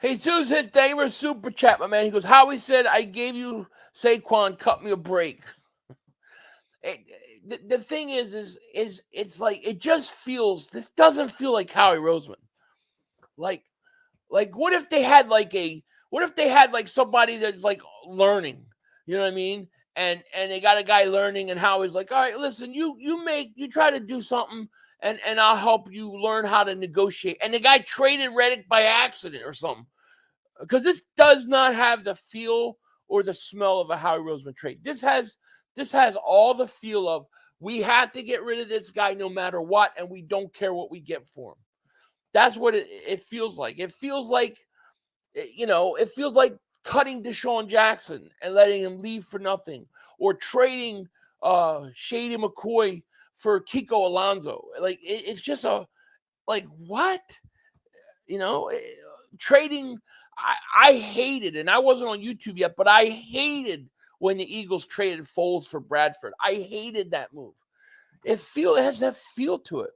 Jesus hits Damer super chat, my man. He goes, Howie said, I gave you Saquon, cut me a break. The thing is it's like, it just feels, this doesn't feel like Howie Roseman. Like what if they had somebody that's like learning, you know what I mean? And they got a guy learning and Howie's like, all right, listen, you try to do something and I'll help you learn how to negotiate. And the guy traded Reddick by accident or something. Because this does not have the feel or the smell of a Howie Roseman trade. This has all the feel of we have to get rid of this guy no matter what, and we don't care what we get for him. That's what it feels like. It feels like, it feels like cutting Deshaun Jackson and letting him leave for nothing, or trading Shady McCoy for Kiko Alonso. Like it's just what? trading. I hated, and I wasn't on YouTube yet, but I hated when the Eagles traded Foles for Bradford. I hated that move. It has that feel to it.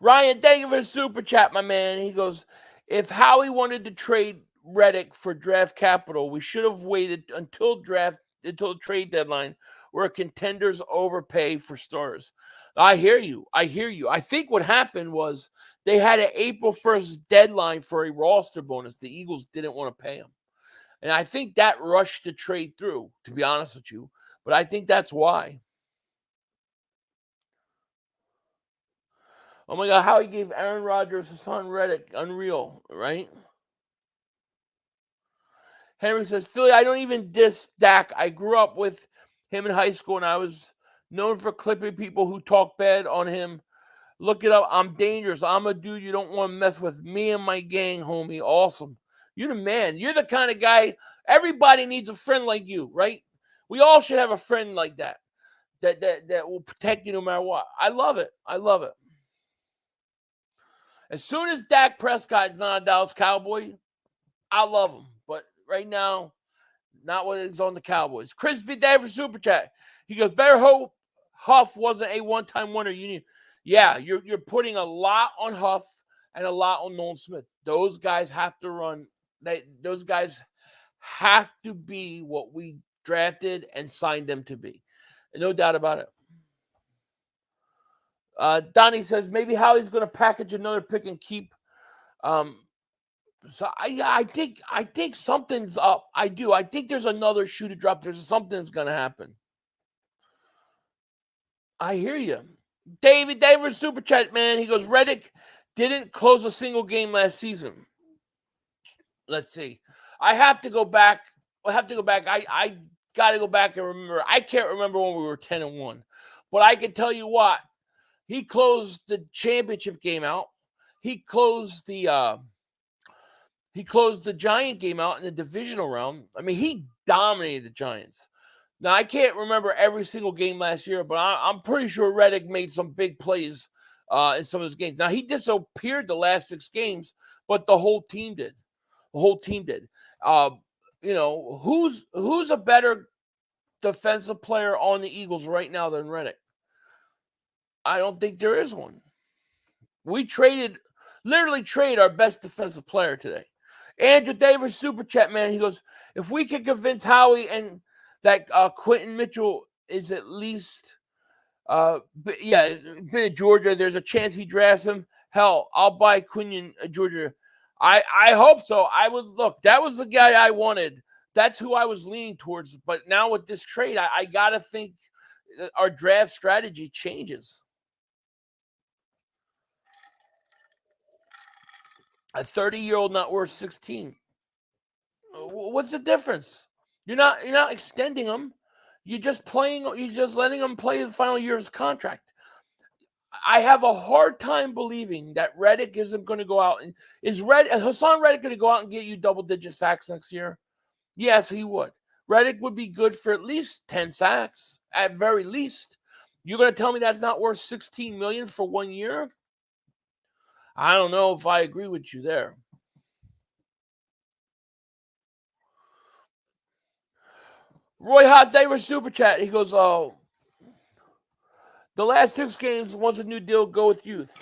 Ryan, thank you for the super chat, my man. He goes, if Howie wanted to trade Reddick for draft capital, we should have waited until the trade deadline where contenders overpay for stars. I hear you. I think what happened was they had an April 1st deadline for a roster bonus. The Eagles didn't want to pay him. And I think that rushed the trade through, to be honest with you. But I think that's why. Oh my God, how he gave Aaron Rodgers Haason Reddick. Unreal, right? Henry says, Philly, I don't even diss Dak. I grew up with him in high school, and I was known for clipping people who talk bad on him. Look it up. I'm dangerous. I'm a dude you don't want to mess with. Me and my gang, homie. Awesome. You're the man. You're the kind of guy, everybody needs a friend like you, right? We all should have a friend like that will protect you no matter what. I love it. As soon as Dak Prescott is not a Dallas Cowboy, I love him. But right now, not when it's on the Cowboys. Crispy Dave for Super Chat. He goes, better hope Huff wasn't a one-time wonder. You're putting a lot on Huff and a lot on Nolan Smith. Those guys have to run. Those guys have to be what we drafted and signed them to be. No doubt about it. Donnie says maybe Howie's going to package another pick and keep. So I think something's up. I do. I think there's another shoe to drop. There's something's going to happen. I hear you. David Super Chat, man. He goes, Reddick didn't close a single game last season. Let's see. I have to go back. I got to go back and remember. I can't remember when we were 10-1. But I can tell you what. He closed the championship game out. He closed the Giant game out in the divisional round. I mean, he dominated the Giants. Now, I can't remember every single game last year, but I'm pretty sure Reddick made some big plays in some of those games. Now, he disappeared the last 6 games, but the whole team did. Who's a better defensive player on the Eagles right now than Reddick? I don't think there is one. We literally traded our best defensive player today. Andrew Davis, Super Chat, man. He goes, if we can convince Howie and that Quentin Mitchell is at least, been in Georgia, there's a chance he drafts him. Hell, I'll buy Quentin Georgia. I hope so. I would look. That was the guy I wanted. That's who I was leaning towards. But now with this trade, I got to think our draft strategy changes. A 30-year-old not worth 16. What's the difference? You're not extending him. You're just letting him play the final year of his contract. I have a hard time believing that Reddick isn't going to go out. Is Haason Reddick going to go out and get you double-digit sacks next year? Yes, he would. Reddick would be good for at least 10 sacks, at very least. You're going to tell me that's not worth $16 million for 1 year? I don't know if I agree with you there. Roy Hot David Super Chat. He goes, the last 6 games, once a new deal, go with youth.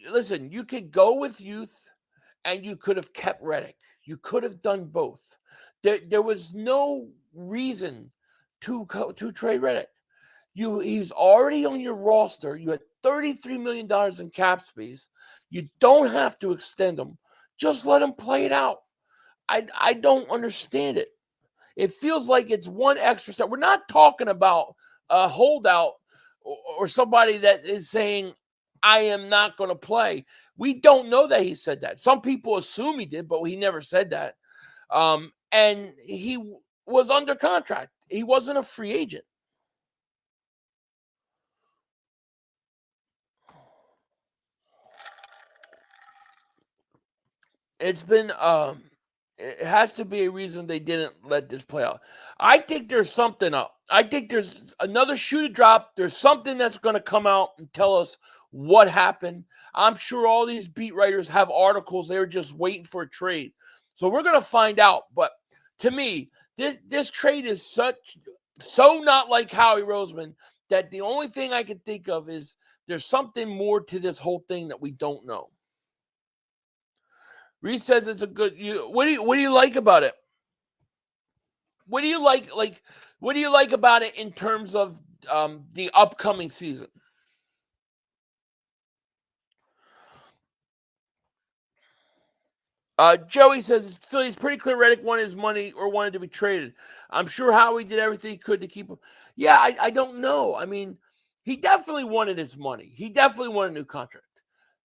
Listen, you could go with youth and you could have kept Reddick. You could have done both. There was no reason to trade Reddick. He's already on your roster. You had $33 million in cap space. You don't have to extend him. Just let him play it out. I don't understand it. It feels like it's one extra step. We're not talking about a holdout or somebody that is saying, I am not going to play. We don't know that he said that. Some people assume he did, but he never said that. And he was under contract. He wasn't a free agent. It's been it has to be a reason they didn't let this play out. I think there's something up. I think there's another shoe to drop. There's something that's going to come out and tell us what happened. I'm sure all these beat writers have articles. They're just waiting for a trade. So we're going to find out. But to me, this trade is so not like Howie Roseman that the only thing I can think of is there's something more to this whole thing that we don't know. Reese says it's a good. What do you like about it? What do you like? What do you like about it in terms of the upcoming season? Joey says Philly's pretty clear Reddick wanted his money or wanted to be traded. I'm sure Howie did everything he could to keep him. Yeah, I don't know. I mean, he definitely wanted his money. He definitely wanted a new contract.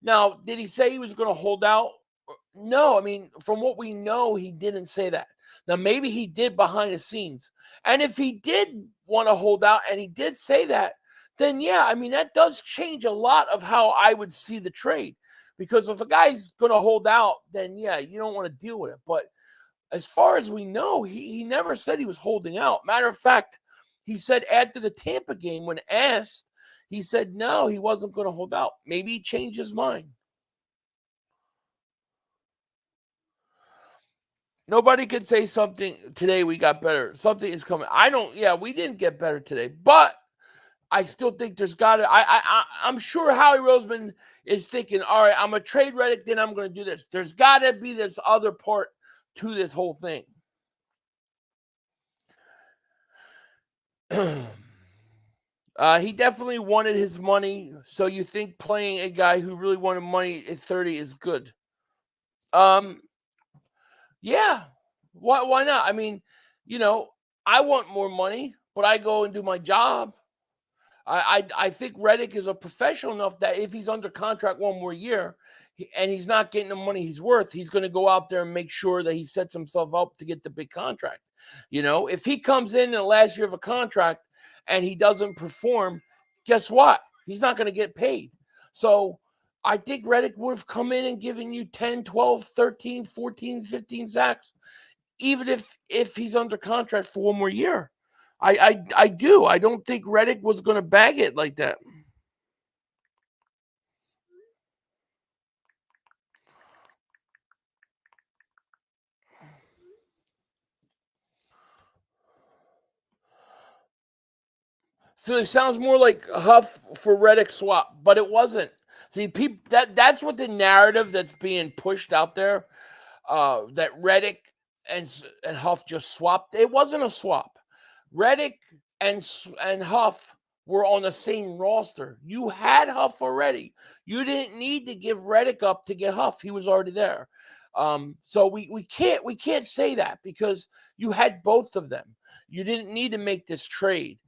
Now, did he say he was going to hold out? No, I mean, from what we know, he didn't say that. Now, maybe he did behind the scenes. And if he did want to hold out and he did say that, then yeah, I mean, that does change a lot of how I would see the trade. Because if a guy's going to hold out, then yeah, you don't want to deal with it. But as far as we know, he never said he was holding out. Matter of fact, he said after the Tampa game, when asked, he said no, he wasn't going to hold out. Maybe he changed his mind. Nobody could say something today we got better. Something is coming. We didn't get better today, but I still think there's got to. I'm sure Howie Roseman is thinking, all right, I'm gonna trade Reddick, then I'm gonna do this. There's got to be this other part to this whole thing. He definitely wanted his money. So you think playing a guy who really wanted money at 30 is good? Yeah. Why not? I mean, I want more money, but I go and do my job. I think Reddick is a professional enough that if he's under contract one more year and he's not getting the money he's worth, he's going to go out there and make sure that he sets himself up to get the big contract. If he comes in the last year of a contract and he doesn't perform, guess what? He's not going to get paid. So I think Reddick would have come in and given you 10, 12, 13, 14, 15 sacks, even if he's under contract for one more year. I do. I don't think Reddick was going to bag it like that. So it sounds more like Huff for Reddick swap, but it wasn't. See, people that's what the narrative that's being pushed out there. That Reddick and Huff just swapped. It wasn't a swap. Reddick and Huff were on the same roster. You had Huff already. You didn't need to give Reddick up to get Huff. He was already there. So we can't say that because you had both of them. You didn't need to make this trade.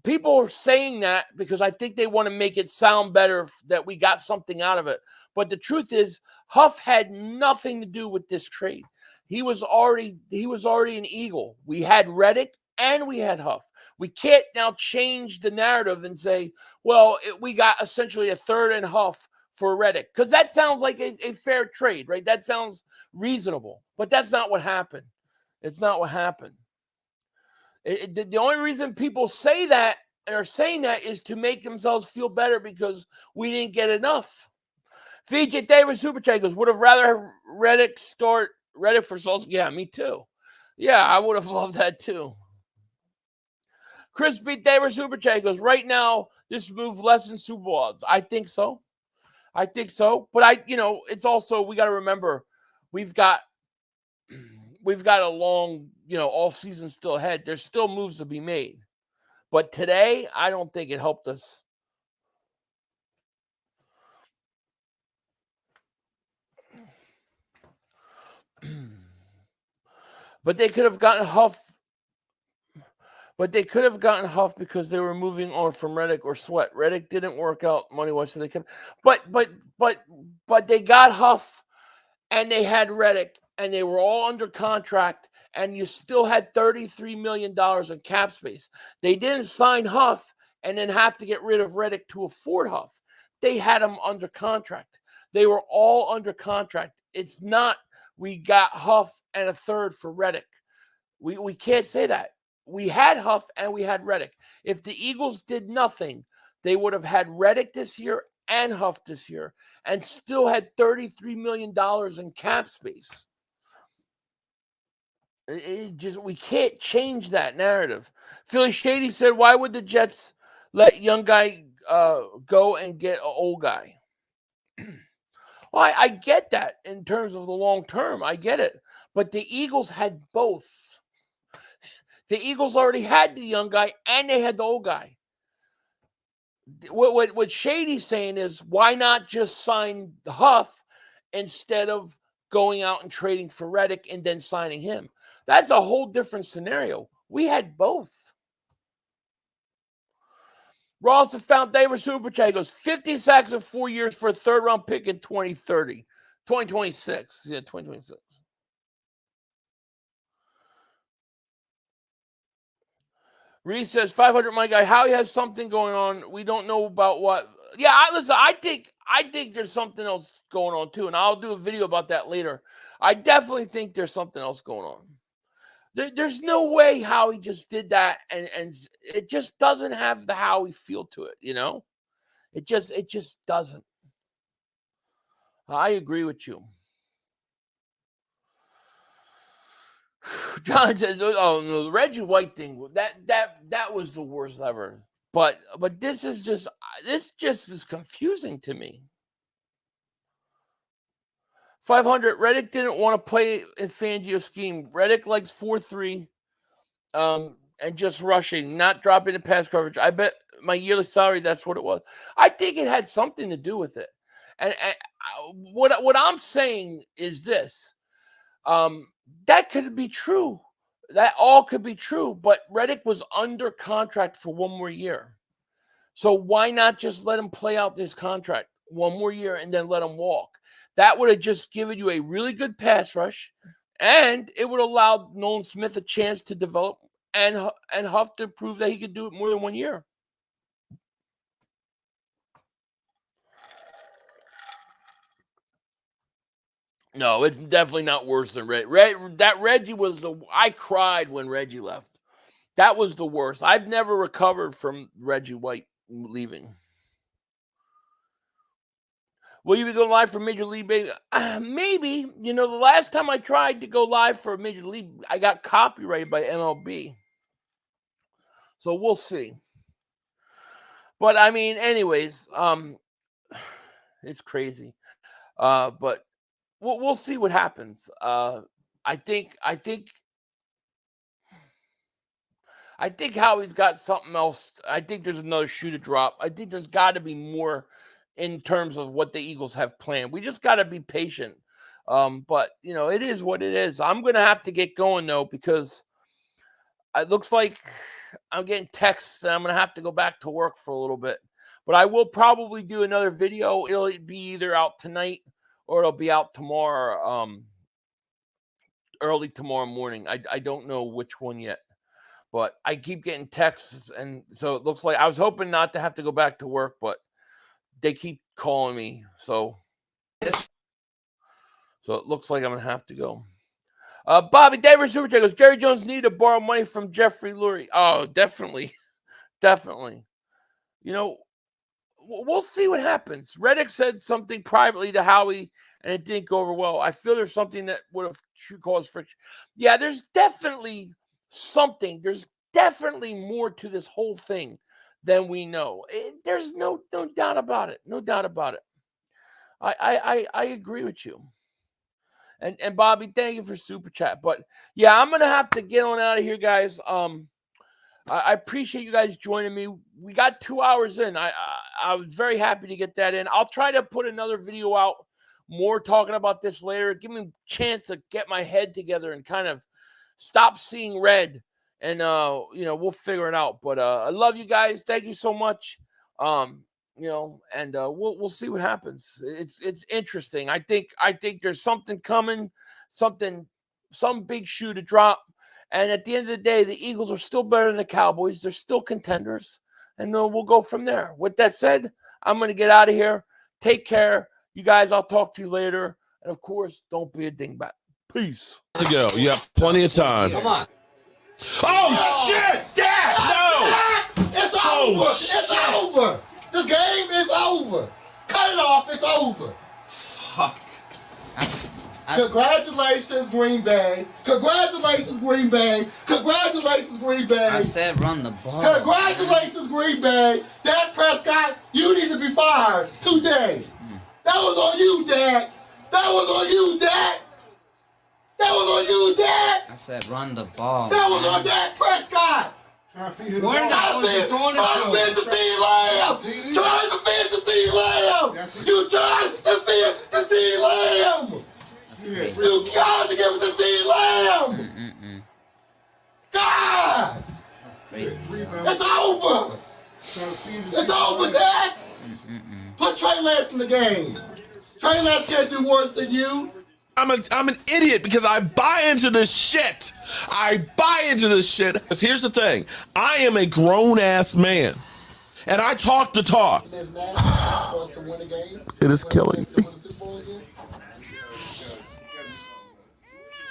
People are saying that because I think they want to make it sound better that we got something out of it. But the truth is, Huff had nothing to do with this trade. He was already an Eagle. We had Reddick and we had Huff. We can't now change the narrative and say, well, we got essentially a third and Huff for Reddick, because that sounds like a fair trade, right? That sounds reasonable, but that's not what happened. It's not what happened. The only reason people say that are saying that is to make themselves feel better because we didn't get enough. Fiji David Super Chat goes, would have rather have Reddick start Reddick for Souls. Yeah, me too. Yeah, I would have loved that too. Chris B. David Super Chat goes, right now, this move lessens Super Bowl odds. I think so. But it's also, we got to remember, we've got a long, off season still ahead. There's still moves to be made. But today, I don't think it helped us. But they could have gotten Huff. But they could have gotten Huff because they were moving on from Reddick or Sweat. Reddick didn't work out money-wise, so they kept. But they got Huff, and they had Reddick, and they were all under contract, and you still had $33 million in cap space. They didn't sign Huff and then have to get rid of Reddick to afford Huff. They had him under contract. They were all under contract. It's not we got Huff and a third for Reddick. We can't say that. we had Huff and we had Reddick. If the Eagles did nothing, they would have had Reddick this year and Huff this year and still had $33 million in cap space. We can't change that narrative. Philly Shady said, why would the Jets let young guy go and get an old guy? Well, I get that in terms of the long term. I get it. But the Eagles had both. The Eagles already had the young guy and they had the old guy. What Shady's saying is, why not just sign Huff instead of going out and trading for Reddick and then signing him? That's a whole different scenario. We had both. Ross found David Super Chat goes 50 sacks in 4 years for a third-round pick in 2026. Yeah, 2026. Reese says 500, my guy. Howie has something going on. We don't know about what. Yeah, I think there's something else going on too, and I'll do a video about that later. I definitely think there's something else going on. There's no way Howie just did that, and it just doesn't have the Howie feel to it, you know? It just doesn't. I agree with you. John says, "Oh no, the Reggie White thing that was the worst ever." But this just is confusing to me. 500. Reddick didn't want to play in Fangio's scheme. Reddick likes 4-3, and just rushing, not dropping the pass coverage. I bet my yearly salary. That's what it was. I think it had something to do with it. And what I'm saying is this. That could be true. That all could be true. But Reddick was under contract for 1 more year. So why not just let him play out this contract 1 more year and then let him walk? That would have just given you a really good pass rush, and it would allow Nolan Smith a chance to develop and Huff to prove that he could do it more than 1 year. No, it's definitely not worse than that Reggie was I cried when Reggie left. That was the worst. I've never recovered from Reggie White leaving. Will you be going live for Major League Baseball? Maybe. You know, the last time I tried to go live for Major League, I got copyrighted by MLB. So we'll see. But I mean, anyways, it's crazy. But we'll see what happens. I think Howie's got something else. I think there's another shoe to drop. I think there's got to be more in terms of what the Eagles have planned. We just got to be patient. But, you know, it is what it is. I'm going to have to get going, though, because it looks like I'm getting texts and I'm going to have to go back to work for a little bit. But I will probably do another video. It'll be either out tonight or it'll be out tomorrow, early tomorrow morning. I don't know which one yet. But I keep getting texts, and so it looks like I was hoping not to have to go back to work, but they keep calling me, so it looks like I'm going to have to go. Bobby Davis Super Chat goes, Jerry Jones needed to borrow money from Jeffrey Lurie. Oh, definitely. Definitely. You know, we'll see what happens. Reddick said something privately to Howie, and it didn't go over well. I feel there's something that would have caused friction. Yeah, there's definitely something. There's definitely more to this whole thing than we know. There's no doubt about it. No doubt about it. I agree with you. And Bobby, thank you for Super Chat. But yeah, I'm gonna have to get on out of here, guys. I appreciate you guys joining me. We got 2 hours in. I was very happy to get that in. I'll try to put another video out more talking about this later. Give me a chance to get my head together and kind of stop seeing red. And you know, we'll figure it out. But I love you guys. Thank you so much. You know, and we'll see what happens. It's interesting. I think there's something coming, some big shoe to drop. And at the end of the day, the Eagles are still better than the Cowboys. They're still contenders, and we'll go from there. With that said, I'm going to get out of here. Take care, you guys. I'll talk to you later. And of course, don't be a dingbat. Peace. To go. You have plenty of time. Come on. Oh, shit! Dak! No! It's Oh, over. shit. It's over. This game is over. Cut it off. It's over. Fuck. Congratulations, Green Bay. Congratulations, Green Bay. Congratulations, Green Bay. I said run the ball. Congratulations, Green Bay. Dak Prescott, you need to be fired today. That was on you, Dak. That was on you, Dak. That was on you, Dak. I said run the ball. That was on Dak Prescott. Trying to feed him Trying to defend the CeeDee Lamb. Trying to defend the CeeDee Lamb. You tried to defend the CeeDee Lamb. You got to give it to CeeDee Lamb. God. It's over. It's over, Dak. Put Trey Lance in the game. Trey Lance can't do worse than you. I'm an idiot because I buy into this shit. I buy into this shit. Because here's the thing. I am a grown-ass man. And I talk the talk. It is killing me.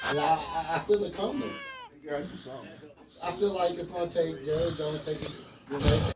I feel it coming. I feel like it's going to take Jerry Jones taking